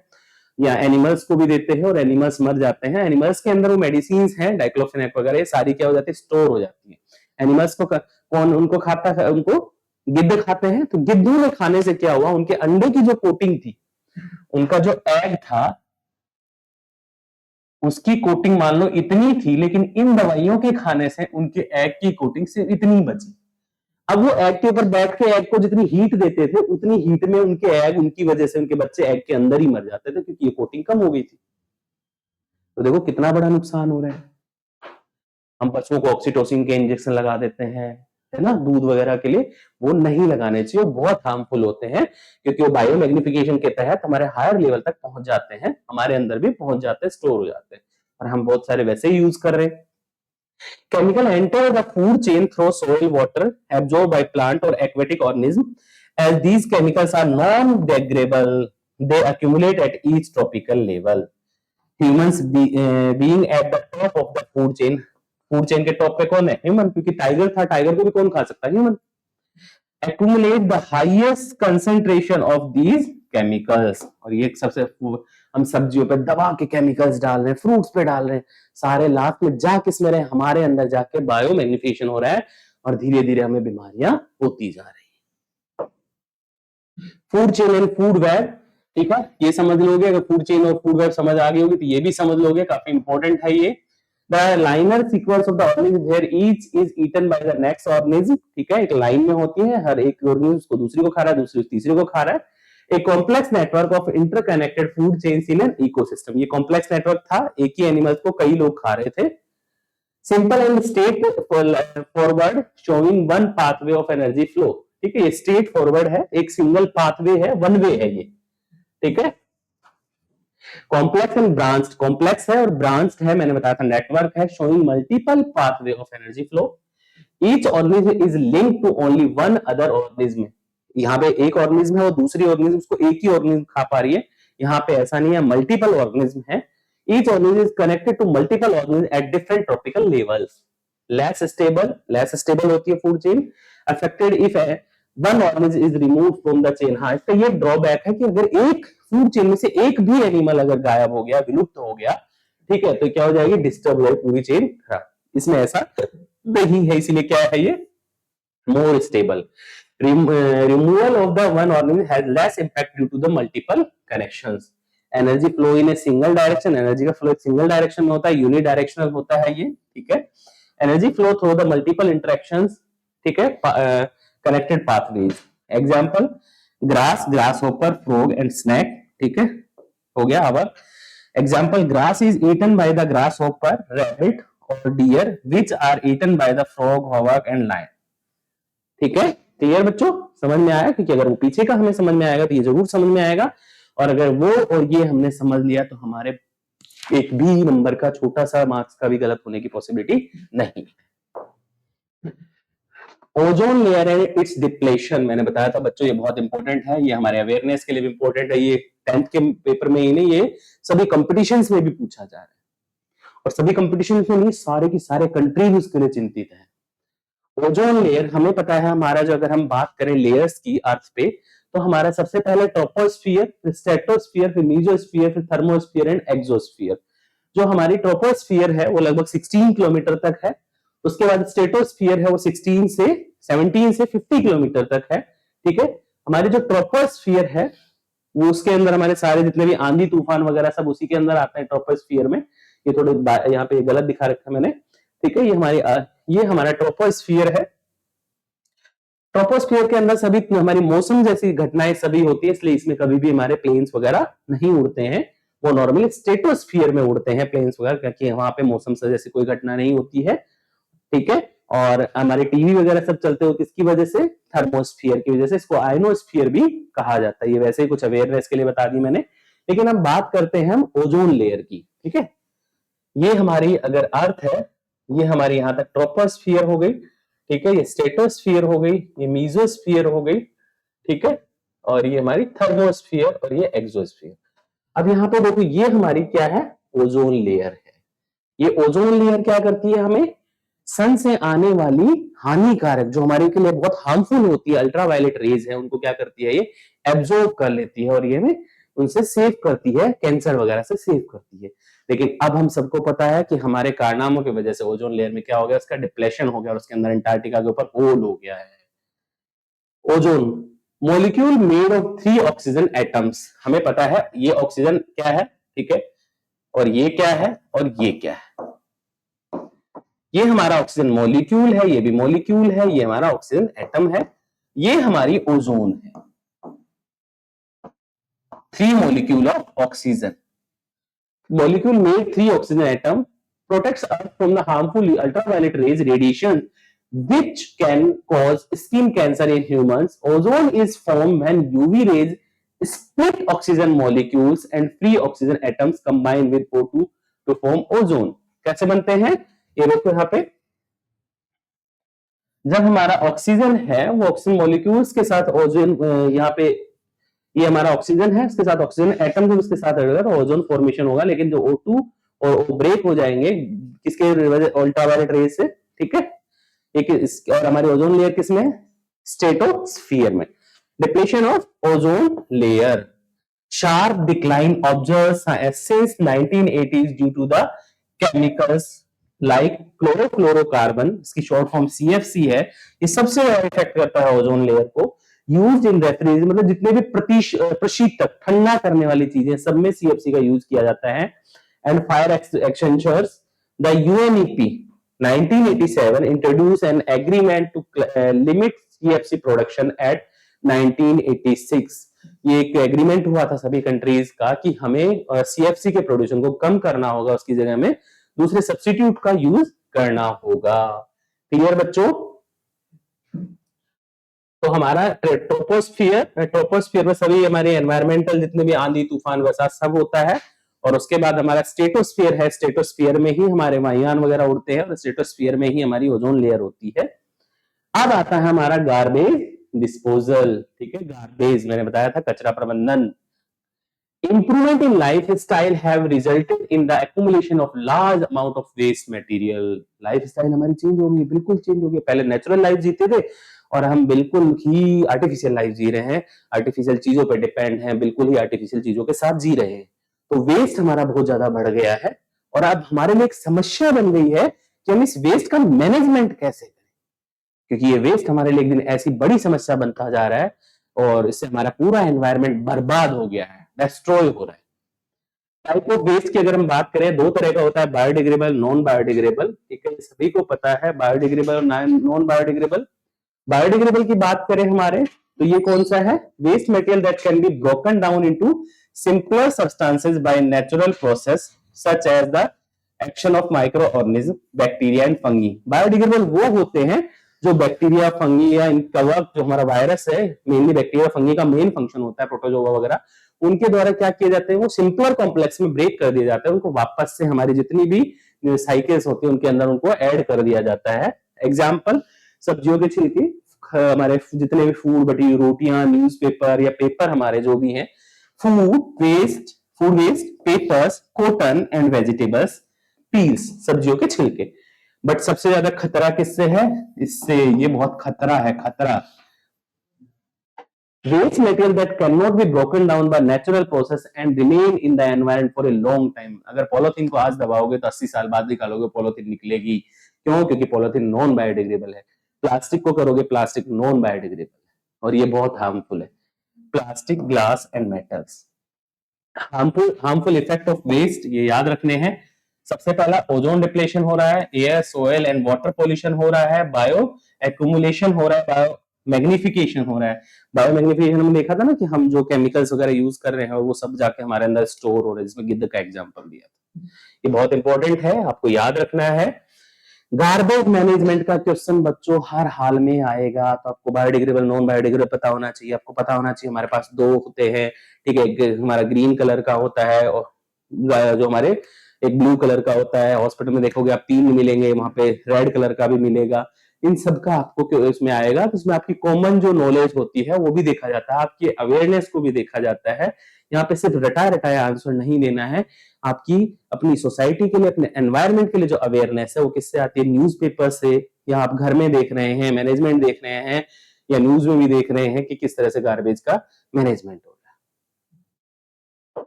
S1: या एनिमल्स को भी देते हैं और एनिमल्स मर जाते हैं। एनिमल्स के अंदर वो मेडिसिन है, डाइक्लोफेनेक वगैरह, ये सारी क्या हो जाती है? स्टोर हो जाती है। एनिमल्स को कौन उनको खाता है? उनको गिद्ध खाते हैं। तो गिद्धों ने खाने से क्या हुआ? उनके अंडे की जो कोटिंग थी, उनका जो एग था, उसकी कोटिंग मान लो इतनी थी, लेकिन इन दवाइयों के खाने से उनके एग की कोटिंग से इतनी बची। अब वो एग के ऊपर बैठ के एग को जितनी हीट देते थे, उतनी हीट में उनके एग, उनकी वजह से उनके बच्चे एग के अंदर ही मर जाते थे, क्योंकि ये कोटिंग कम हो गई थी। तो देखो कितना बड़ा नुकसान हो रहा है। हम पशुओं को ऑक्सीटोसिन के इंजेक्शन लगा देते हैं, है ना, दूध वगैरह के लिए। वो नहीं लगाने चाहिए, वो बहुत हार्मफुल होते हैं, क्योंकि वो बायोमैग्निफिकेशन के तहत हमारे हायर लेवल तक पहुंच जाते हैं, हमारे अंदर भी पहुंच जाते हैं, स्टोर हो जाते हैं, और हम बहुत सारे वैसे ही यूज कर रहे हैं। Chemical enter the food chain through soil, water absorbed by plant or aquatic organism. As these chemicals are non-degradable, they accumulate at each tropical level. Humans being at the top of the food chain. Food chain के top पे कौन है? Human, क्योंकि tiger था, tiger को भी कौन खा सकता है? Human. Accumulate the highest concentration of these chemicals, और ये सबसे, हम सब्जियों पे दबा के केमिकल्स डाल रहे हैं, फ्रूट्स पे डाल रहे हैं, सारे लास्ट में जा किस में रहे? हमारे अंदर जाके बायोमैग्निफिकेशन हो रहा है, और धीरे धीरे हमें बीमारियां होती जा रही है। Food chain and food web, ठीक है, ये समझ लोगे। अगर फूड चेन और फूड वेब समझ आ गई होगी तो ये भी समझ लोगे, काफी इंपॉर्टेंट है ये। The linear sequence of the organism where each is eaten by the next organism, ठीक है, एक लाइन में होती है, हर एक ऑर्गेनिज्म उसको दूसरी को खा रहा है, दूसरी तीसरी को खा रहा है। एक complex network of interconnected food chains in an ecosystem, ये कॉम्प्लेक्स नेटवर्क था, एक ही एनिमल्स को कई लोग खा रहे थे। Simple and state forward showing one pathway of energy flow, ठीक है, ये स्टेट फॉरवर्ड है, एक सिंगल पाथवे है, वन वे है ये, ठीक है। कॉम्प्लेक्स एंड ब्रांच्ड, कॉम्प्लेक्स है और ब्रांच्ड है, मैंने बताया था नेटवर्क है, showing multiple pathway of energy flow. Each organism is linked to only one other organism, यहाँ पे एक ऑर्गेनिज्म है, वो दूसरी ऑर्गेनिज्म उसको एक ही ऑर्गेनिज्म खा पा रही है, यहाँ पे ऐसा नहीं है, मल्टीपल ऑर्गेनिज्म है। Each organism is connected to multiple organism at different tropical levels. Less stable होती है food chain, affected if one organism is removed from the chain. हाँ, इसका ये ड्रॉबैक है कि अगर एक फूड चेन में से एक भी एनिमल अगर गायब हो गया, विलुप्त हो गया, ठीक है, तो क्या हो जाएगी? डिस्टर्ब हो जाएगी पूरी चेन, खराब। इसमें ऐसा नहीं है, इसीलिए क्या है ये? More stable. Removal of the one organism has less impact due to the multiple connections. Energy flow in a single direction, energy का फ्लो एक सिंगल डायरेक्शन में होता है, यूनिडायरेक्शनल होता है ये, ठीक है। Energy flow through the multiple interactions, ठीक है, connected pathways. Example, grass, grasshopper, frog and snake, ठीक है, हो गया। अब example, grass is eaten by the grasshopper, rabbit और dear, which are eaten by the frog, hawk and lion, ठीक है। क्लियर बच्चों, समझ में आया? क्योंकि अगर वो पीछे का हमें समझ में आएगा तो ये जरूर समझ में आएगा, और अगर वो और ये हमने समझ लिया तो हमारे एक भी नंबर का, छोटा सा मार्क्स का भी गलत होने की पॉसिबिलिटी नहीं। Ozone layer and it's depletion, मैंने बताया था बच्चों ये बहुत इंपॉर्टेंट है, ये हमारे अवेयरनेस के लिए भी इंपॉर्टेंट है, ये 10th के पेपर में ही नहीं, ये सभी कंपटीशंस में भी पूछा जा रहा है, और सभी कंपटीशंस में नहीं, सारे की सारे कंट्रीज उसके लिए चिंतित है। ओजोन लेयर, हमें पता है हमारा, जो अगर हम बात करें लेयर्स की अर्थ पे, तो हमारा सबसे पहले ट्रोपोस्फियर, फिर स्ट्रेटोस्फियर, फिर मीजोस्फियर, फिर थर्मोस्फियर एंड एक्सोस्फियर। जो हमारी ट्रोपोस्फियर है वो लगभग 16 किलोमीटर तक है, उसके बाद स्ट्रेटोस्फियर है वो 17 से 50 किलोमीटर तक है, ठीक है। हमारी जो ट्रोपोस्फियर है वो उसके अंदर हमारे सारे जितने भी आंधी तूफान वगैरह सब उसी के अंदर आते हैं ट्रोपोस्फियर में। ये थोड़े यहाँ पे गलत दिखा रखा है मैंने, ठीक है। ये हमारा ट्रोपोस्फियर है। ट्रोपोस्फियर के अंदर सभी हमारी मौसम जैसी घटनाएं सभी होती है, इसलिए इसमें कभी भी हमारे प्लेन्स वगैरह नहीं उड़ते हैं। वो नॉर्मली स्ट्रेटोस्फियर में उड़ते हैं प्लेन्स वगैरह, क्योंकि वहां पे मौसम से जैसी कोई घटना नहीं होती है, ठीक है। और हमारे टीवी वगैरह सब चलते हो किसकी वजह से, थर्मोस्फियर की वजह से। इसको आयनोस्फियर भी कहा जाता है। ये वैसे ही कुछ अवेयरनेस के लिए बता दी मैंने, लेकिन हम बात करते हैं हम ओजोन लेयर की, ठीक है। ये हमारी अगर अर्थ है, ये हमारी यहां तक ट्रोपोस्फियर हो गई, ठीक है। ये स्ट्रेटोस्फियर हो गई, ये मीजोस्फियर हो गई, ठीक है। और ये हमारी थर्मोस्फियर और ये एक्सोस्फियर। अब यहाँ पे देखो ये हमारी क्या है, ओजोन लेयर है। ये ओजोन लेयर क्या करती है, हमें सन से आने वाली हानिकारक जो हमारे के लिए बहुत हार्मफुल होती है अल्ट्रावायलेट रेज है, उनको क्या करती है, ये एब्जॉर्ब कर लेती है और ये हमें उनसे सेव करती है, कैंसर वगैरह से सेव करती है। लेकिन अब हम सबको पता है कि हमारे कारनामों की वजह से ओजोन लेयर में क्या हो गया, उसका डिप्लेशन हो गया और उसके अंदर अंटार्कटिका के ऊपर होल हो गया है। Ozone molecule made of 3 oxygen atoms, हमें पता है ये ऑक्सीजन क्या है, ठीक है, और ये क्या है और ये क्या है। ये हमारा ऑक्सीजन मॉलिक्यूल है, ये भी मॉलिक्यूल है, ये हमारा ऑक्सीजन एटम है, ये हमारी ओजोन है। 3 molecule of oxygen. Molecule made 3 oxygen atom protects Earth from the harmful ultraviolet rays radiation which can cause skin cancer in humans. Ozone is formed when UV rays split oxygen molecules and free oxygen atoms combine with O2 to form ozone. कैसे बनते हैं, ये देखो यहाँ पे, जब हमारा oxygen है वो ऑक्सीजन मॉलिक्यूल्स के साथ ओजोन, यहाँ पे ये हमारा ऑक्सीजन है, इसके साथ ऑक्सीजन एटम जब उसके साथ रहेगा तो ओजोन फॉर्मेशन होगा। लेकिन जो O2 और वो ब्रेक हो जाएंगे किसके वजह, अल्ट्रावायलेट रेज से, ठीक है। एक और हमारी ओजोन लेयर किसमें, स्ट्रेटोस्फियर में। Depletion of ozone layer, sharp decline observed since 1980s due to the chemicals like chlorofluorocarbon, इसकी शॉर्ट फॉर्म CFC है। ये सबसे ज्यादा इफेक्ट करता है ओजोन लेयर को। यूज इन रेफ्रिजरेटर, मतलब जितने भी प्रशीतक ठंडा करने वाली चीजें सब में CFC का यूज किया जाता है। And fire extinguishers, the UNEP 1987 introduce an agreement to limit CFC production at 1986। ये एक एग्रीमेंट हुआ था सभी कंट्रीज का कि हमें CFC के प्रोडक्शन को कम करना होगा, उसकी जगह में दूसरे सब्स्टिट्यूट का यूज करना होगा। क्लियर बच्चों। तो हमारा ट्रोपोस्फियर में सभी हमारे एनवायरमेंटल जितने भी आंधी तूफान वैसा सब होता है। और उसके बाद हमारा स्ट्रेटोस्फियर है, स्ट्रेटोस्फियर में ही हमारे वायुयान वगैरह उड़ते हैं और स्ट्रेटोस्फियर में ही हमारी ओजोन लेयर होती है। अब आता है हमारा गार्बेज डिस्पोजल, ठीक है। गार्बेज मैंने बताया था कचरा प्रबंधन। Improvement in lifestyle have resulted in the accumulation of large amount of waste material. Lifestyle हमारी चेंज हो गई, बिल्कुल चेंज हो गई। पहले नेचुरल लाइफ जीते थे और हम बिल्कुल ही आर्टिफिशियल लाइफ जी रहे हैं, आर्टिफिशियल चीजों पर डिपेंड हैं, बिल्कुल ही आर्टिफिशियल चीजों के साथ जी रहे हैं। तो वेस्ट हमारा बहुत ज्यादा बढ़ गया है और अब हमारे लिए एक समस्या बन गई है कि हम इस वेस्ट का मैनेजमेंट कैसे करें, क्योंकि ये वेस्ट हमारे लिए एक दिन ऐसी बड़ी समस्या बनता जा रहा है और इससे हमारा पूरा एनवायरमेंट बर्बाद हो गया है, डिस्ट्रॉय हो रहा है। टाइप ऑफ वेस्ट की अगर हम बात करें, 2 तरह का होता है, बायोडिग्रेडेबल, नॉन बायोडिग्रेडेबल, ठीक है। सभी को पता है बायोडिग्रेडेबल और नॉन बायोडिग्रेडेबल। बायोडिग्रेडेबल की बात करें हमारे, तो ये कौन सा है, waste material that can be broken down into simpler substances by natural process such as the action of micro organism, bacteria and fungi. Biodegradable वो होते हैं जो बैक्टीरिया, फंगी या इनका जो हमारा वायरस है, मेनली बैक्टीरिया फंगी का मेन फंक्शन होता है प्रोटोजोआ वगैरह, उनके द्वारा क्या किए जाते हैं, वो सिंपलर कॉम्प्लेक्स में ब्रेक कर दिए जाते हैं, उनको वापस से हमारी जितनी भी साइकिल्स होती है उनके अंदर उनको ऐड कर दिया जाता है। एग्जाम्पल, सब्जियों के छिलके, हमारे जितने भी फूड बटी रोटियां, न्यूज़पेपर या पेपर हमारे जो भी हैं, food waste, papers, cotton and vegetables, peels, सब्जियों के छिलके। बट सबसे ज्यादा खतरा किससे है, इससे ये बहुत खतरा है, खतरा waste material that cannot be broken down by natural process and remain in the environment for a long time। अगर पॉलिथीन को आज दबाओगे तो 80 साल बाद निकालोगे पॉलिथीन निकलेगी, क्यों, क्योंकि पॉलिथीन नॉन बायोडिग्रेडेबल है। प्लास्टिक को करोगे, प्लास्टिक नॉन बायोडिग्रेडेबल है और ये बहुत हार्मफुल है। Plastic, glass and metals. Harmful effect of waste ये याद रखने हैं। सबसे पहला ओजोन डिप्लेशन हो रहा है, air soil and water pollution हो रहा है, बायो एक्यूमुलेशन हो रहा है, बायो मैग्निफिकेशन हो रहा है। बायो मैग्निफिकेशन में देखा था ना कि हम जो केमिकल्स वगैरह यूज कर रहे हैं वो सब जाके हमारे अंदर स्टोर हो रहे हैं, जिसमें गिद्ध का एग्जांपल दिया था। ये बहुत इंपॉर्टेंट है, आपको याद रखना है। गार्बेज मैनेजमेंट का क्वेश्चन बच्चों हर हाल में आएगा, तो आपको बायोडिग्रेडेबल नॉन बायोडिग्रेडेबल पता होना चाहिए। आपको पता होना चाहिए हमारे पास दो होते हैं, ठीक है, एक हमारा ग्रीन कलर का होता है और जो हमारे एक ब्लू कलर का होता है। हॉस्पिटल में देखोगे आप तीन मिलेंगे, वहां पे रेड कलर का भी मिलेगा। इन सब का आपको इसमें आएगा, तो इसमें आपकी कॉमन जो नॉलेज होती है वो भी देखा जाता है, आपकी अवेयरनेस को भी देखा जाता है। यहाँ पे सिर्फ रटाया रटाया आंसर नहीं देना है, आपकी अपनी सोसाइटी के लिए, अपने एनवायरनमेंट के लिए जो अवेयरनेस है वो किससे आती है? न्यूज़पेपर से, या आप घर में देख रहे हैं, मैनेजमेंट देख रहे हैं, या न्यूज में भी देख रहे हैं कि किस तरह से गार्बेज का मैनेजमेंट हो रहा है।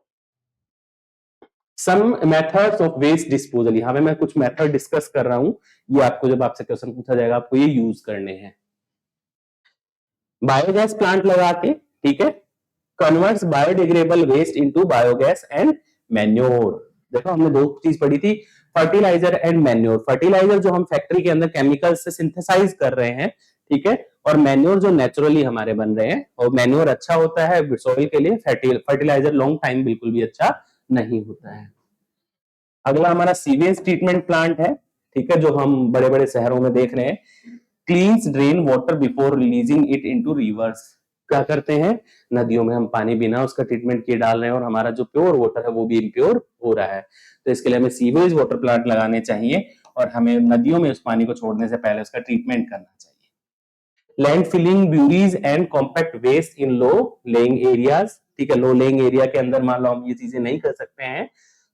S1: Some methods of waste disposal, यहाँ पे मैं कुछ मेथड डिस्कस कर रहा हूं, ये आपको जब आपसे क्वेश्चन पूछा जाएगा आपको ये यूज करने हैं। बायोगैस प्लांट लगा के, ठीक है, converts biodegradable waste into biogas and manure. देखो हमने दो चीज पढ़ी थी, फर्टिलाइजर एंड मैन्योर। फर्टिलाइजर जो हम फैक्ट्री के अंदर केमिकल से सिंथेसाइज कर रहे हैं, ठीक है, और मैन्योर जो नेचुरली हमारे बन रहे हैं। और मैन्योर अच्छा होता है सॉइल के लिए, फर्टिलाइजर लॉन्ग टाइम बिल्कुल भी अच्छा नहीं होता है। अगला हमारा सीवेज ट्रीटमेंट प्लांट है, ठीक है, जो हम बड़े बड़े शहरों में देख रहे हैं। Cleans drain water before releasing it into reverse. क्या करते हैं, नदियों में हम पानी बिना उसका ट्रीटमेंट किए डाल रहे हैं और हमारा जो प्योर वाटर है वो भी इम्प्योर हो रहा है। तो इसके लिए हमें सीवेज वाटर प्लांट लगाने चाहिए और हमें नदियों में उस पानी को छोड़ने से पहले उसका ट्रीटमेंट करना चाहिए। Land filling buries and compact waste in low lying areas, ठीक है, लो लेइंग एरिया के अंदर मान लो हम ये चीजें नहीं कर सकते हैं,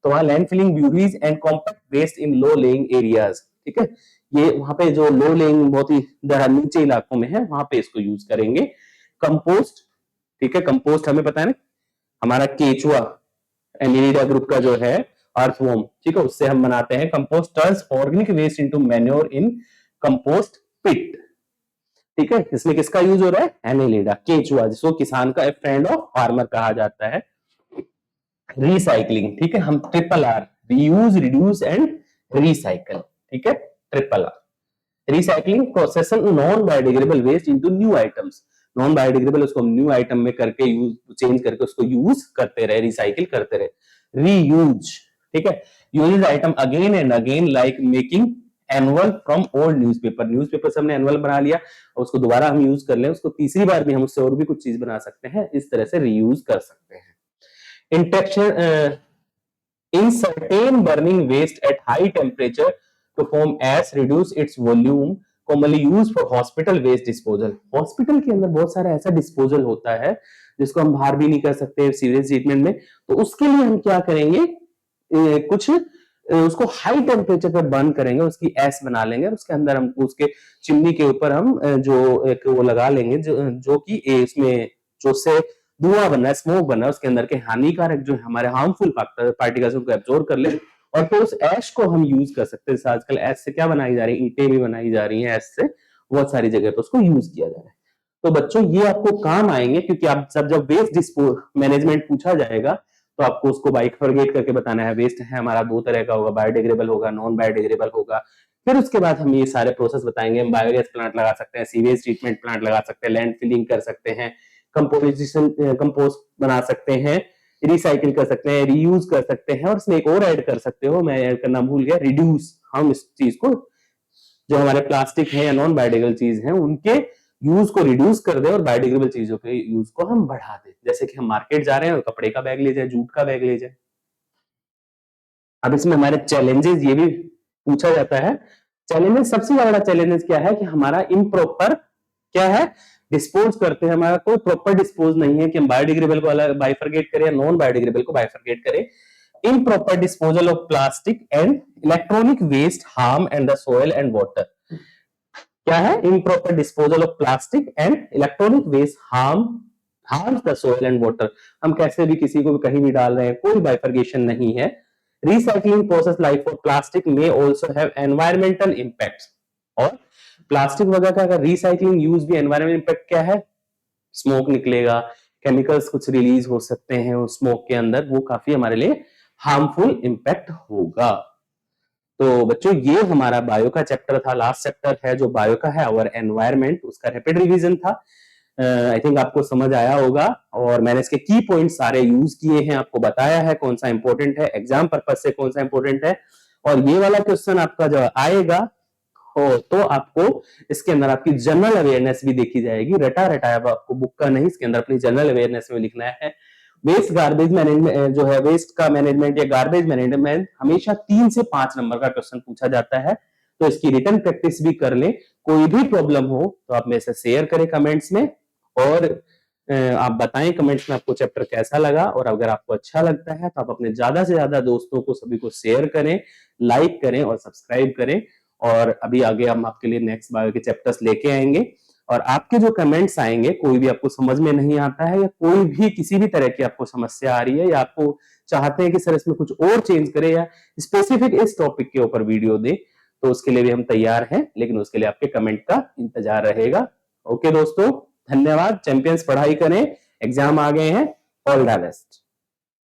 S1: तो वहां land filling buries and compact waste in low lying areas, ठीक है, ये वहां पे जो लो लेइंग बहुत ही नीचे इलाकों में है वहां पे इसको यूज करेंगे। कंपोस्ट, ठीक है, कंपोस्ट हमें पता है ना, हमारा केचुआ एनिलिडा ग्रुप का जो है अर्थवॉर्म, ठीक है, उससे हम बनाते हैं compost. Turns organic waste into manure in compost pit, ठीक है, इसमें किसका यूज हो रहा है? एनिलिडा, केचुआ, जिसको किसान का फ्रेंड ऑफ फार्मर कहा जाता है। रिसाइकलिंग, ठीक है, हम triple R, reuse, reduce and recycle, ठीक है, triple R. Recycling process non biodegradable waste into new items. Non biodegradable उसको हम न्यू आइटम में करके यूज, चेंज करके उसको यूज करते रहे, रिसाइकिल करते रहे। रीयूज, ठीक है, use item again and again like making annual from old newspaper. Newspaper से हमने एनुअल बना लिया और उसको दोबारा हम यूज कर लें, उसको तीसरी बार भी हम उससे और भी कुछ चीज बना सकते हैं, इस तरह से रीयूज कर सकते हैं। इंटेक्शन in certain burning waste at high temperature to form ash reduce its volume, commonly used for hospital waste disposal। Hospital के अंदर बहुत सारा ऐसा डिस्पोजल होता है जिसको हम बाहर भी नहीं कर सकते सीवेज ट्रीटमेंट में, तो उसके लिए हम क्या करेंगे, कुछ उसको हाई टेम्परेचर पर बर्न करेंगे, उसकी ऐश बना लेंगे और उसके अंदर हम उसके चिमनी के ऊपर हम जो एक वो लगा लेंगे जो कि इसमें जो से धुआं बन रहा है, स्मोक बन रहा है, उसके अंदर के हानिकारक जो हमारे हार्मफुल पार्टिकल्स को एब्जॉर्ब कर ले और तो उस ऐश को हम यूज कर सकते हैं। आजकल ऐश से क्या बनाई जा रही है, ईंटें भी बनाई जा रही हैं ऐश से, बहुत सारी जगह पर उसको यूज किया जा रहा है। तो बच्चों ये आपको काम आएंगे, क्योंकि आप जब वेस्ट डिस्पोज मैनेजमेंट पूछा जाएगा तो आपको उसको बाइफरगेट करके बताना है। वेस्ट है हमारा दो तरह का होगा, बायोडिग्रेडेबल होगा, नॉन बायोडिग्रेडेबल होगा। फिर उसके बाद हम ये सारे प्रोसेस बताएंगे। हम बायोगैस प्लांट लगा सकते हैं, सीवेज ट्रीटमेंट प्लांट लगा सकते हैं, लैंड फिलिंग कर सकते हैं, कंपोजिशन कंपोस्ट बना सकते हैं, रिसाइकिल कर सकते हैं, रीयूज कर सकते हैं, और इसमें एक और ऐड कर सकते हो, मैं ऐड करना भूल गया, रिड्यूस। हम इस चीज को, जो हमारे प्लास्टिक है या नॉन बायोडिग्रेडेबल चीज है, उनके यूज को रिड्यूस कर दे और बायोडिग्रेडेबल चीजों के यूज को हम बढ़ा दे। जैसे कि हम मार्केट जा रहे हैं और कपड़े का बैग ले जाए, जूट का बैग ले जाए। अब इसमें हमारे चैलेंजेस ये भी पूछा जाता है। चैलेंजेस, सबसे बड़ा चैलेंजेस क्या है कि हमारा इम्प्रॉपर क्या है, डिस्पोज करते हैं, हमारा कोई प्रॉपर डिस्पोज नहीं है कि हम बायोडिग्रेडेबल को अलग बाइफरगेट करें या नॉन बायोडिग्रेडेबल को बाइफरगेट करें। improper disposal of plastic and electronic waste harm and the soil and water। क्या है, improper disposal of plastic and electronic waste harms the soil and water। हम कैसे भी किसी को भी कहीं भी डाल रहे हैं, कोई बाइफरगेशन नहीं है। recycling process like for plastic may also have environmental impacts। और प्लास्टिक वगैरह का अगर रिसाइकलिंग यूज भी, एनवायरमेंटल इंपैक्ट क्या है, स्मोक निकलेगा, केमिकल्स कुछ रिलीज हो सकते हैं उस स्मोक के अंदर, वो काफी हमारे लिए हार्मफुल इम्पैक्ट होगा। तो बच्चों ये हमारा बायो का चैप्टर था, लास्ट चैप्टर है जो बायो का है, और एनवायरमेंट, उसका रैपिड रिवीजन था। आई थिंक आपको समझ आया होगा, और मैंने इसके की पॉइंट सारे यूज किए हैं, आपको बताया है कौन सा इंपॉर्टेंट है, एग्जाम पर्पज से कौन सा इंपॉर्टेंट है। और ये वाला क्वेश्चन आपका जब आएगा हो तो आपको इसके अंदर आपकी जनरल अवेयरनेस भी देखी जाएगी, रटा रटाया आपको बुक का नहीं, इसके अंदर अपनी जनरल अवेयरनेस में लिखना है। वेस्ट गार्बेज मैनेजमेंट जो है, वेस्ट का मैनेजमेंट या गार्बेज मैनेजमेंट हमेशा 3 से 5 नंबर का क्वेश्चन पूछा जाता है, तो इसकी रिटन प्रैक्टिस भी कर ले। कोई भी प्रॉब्लम हो तो आप मेरे से शेयर करें कमेंट्स में, और आप बताएं कमेंट्स में आपको चैप्टर कैसा लगा, और अगर आपको अच्छा लगता है तो आप अपने ज्यादा से ज्यादा दोस्तों को सभी को शेयर करें, लाइक करें और सब्सक्राइब करें। और अभी आगे हम आपके लिए नेक्स्ट बायो के चैप्टर्स लेके आएंगे, और आपके जो कमेंट्स आएंगे, कोई भी आपको समझ में नहीं आता है या कोई भी किसी भी तरह की आपको समस्या आ रही है, या आपको चाहते हैं कि सर इसमें कुछ और चेंज करें या स्पेसिफिक इस टॉपिक के ऊपर वीडियो दे, तो उसके लिए भी हम तैयार हैं, लेकिन उसके लिए आपके कमेंट का इंतजार रहेगा। ओके दोस्तों, धन्यवाद। चैंपियंस पढ़ाई करें, एग्जाम आ गए हैं। All the best.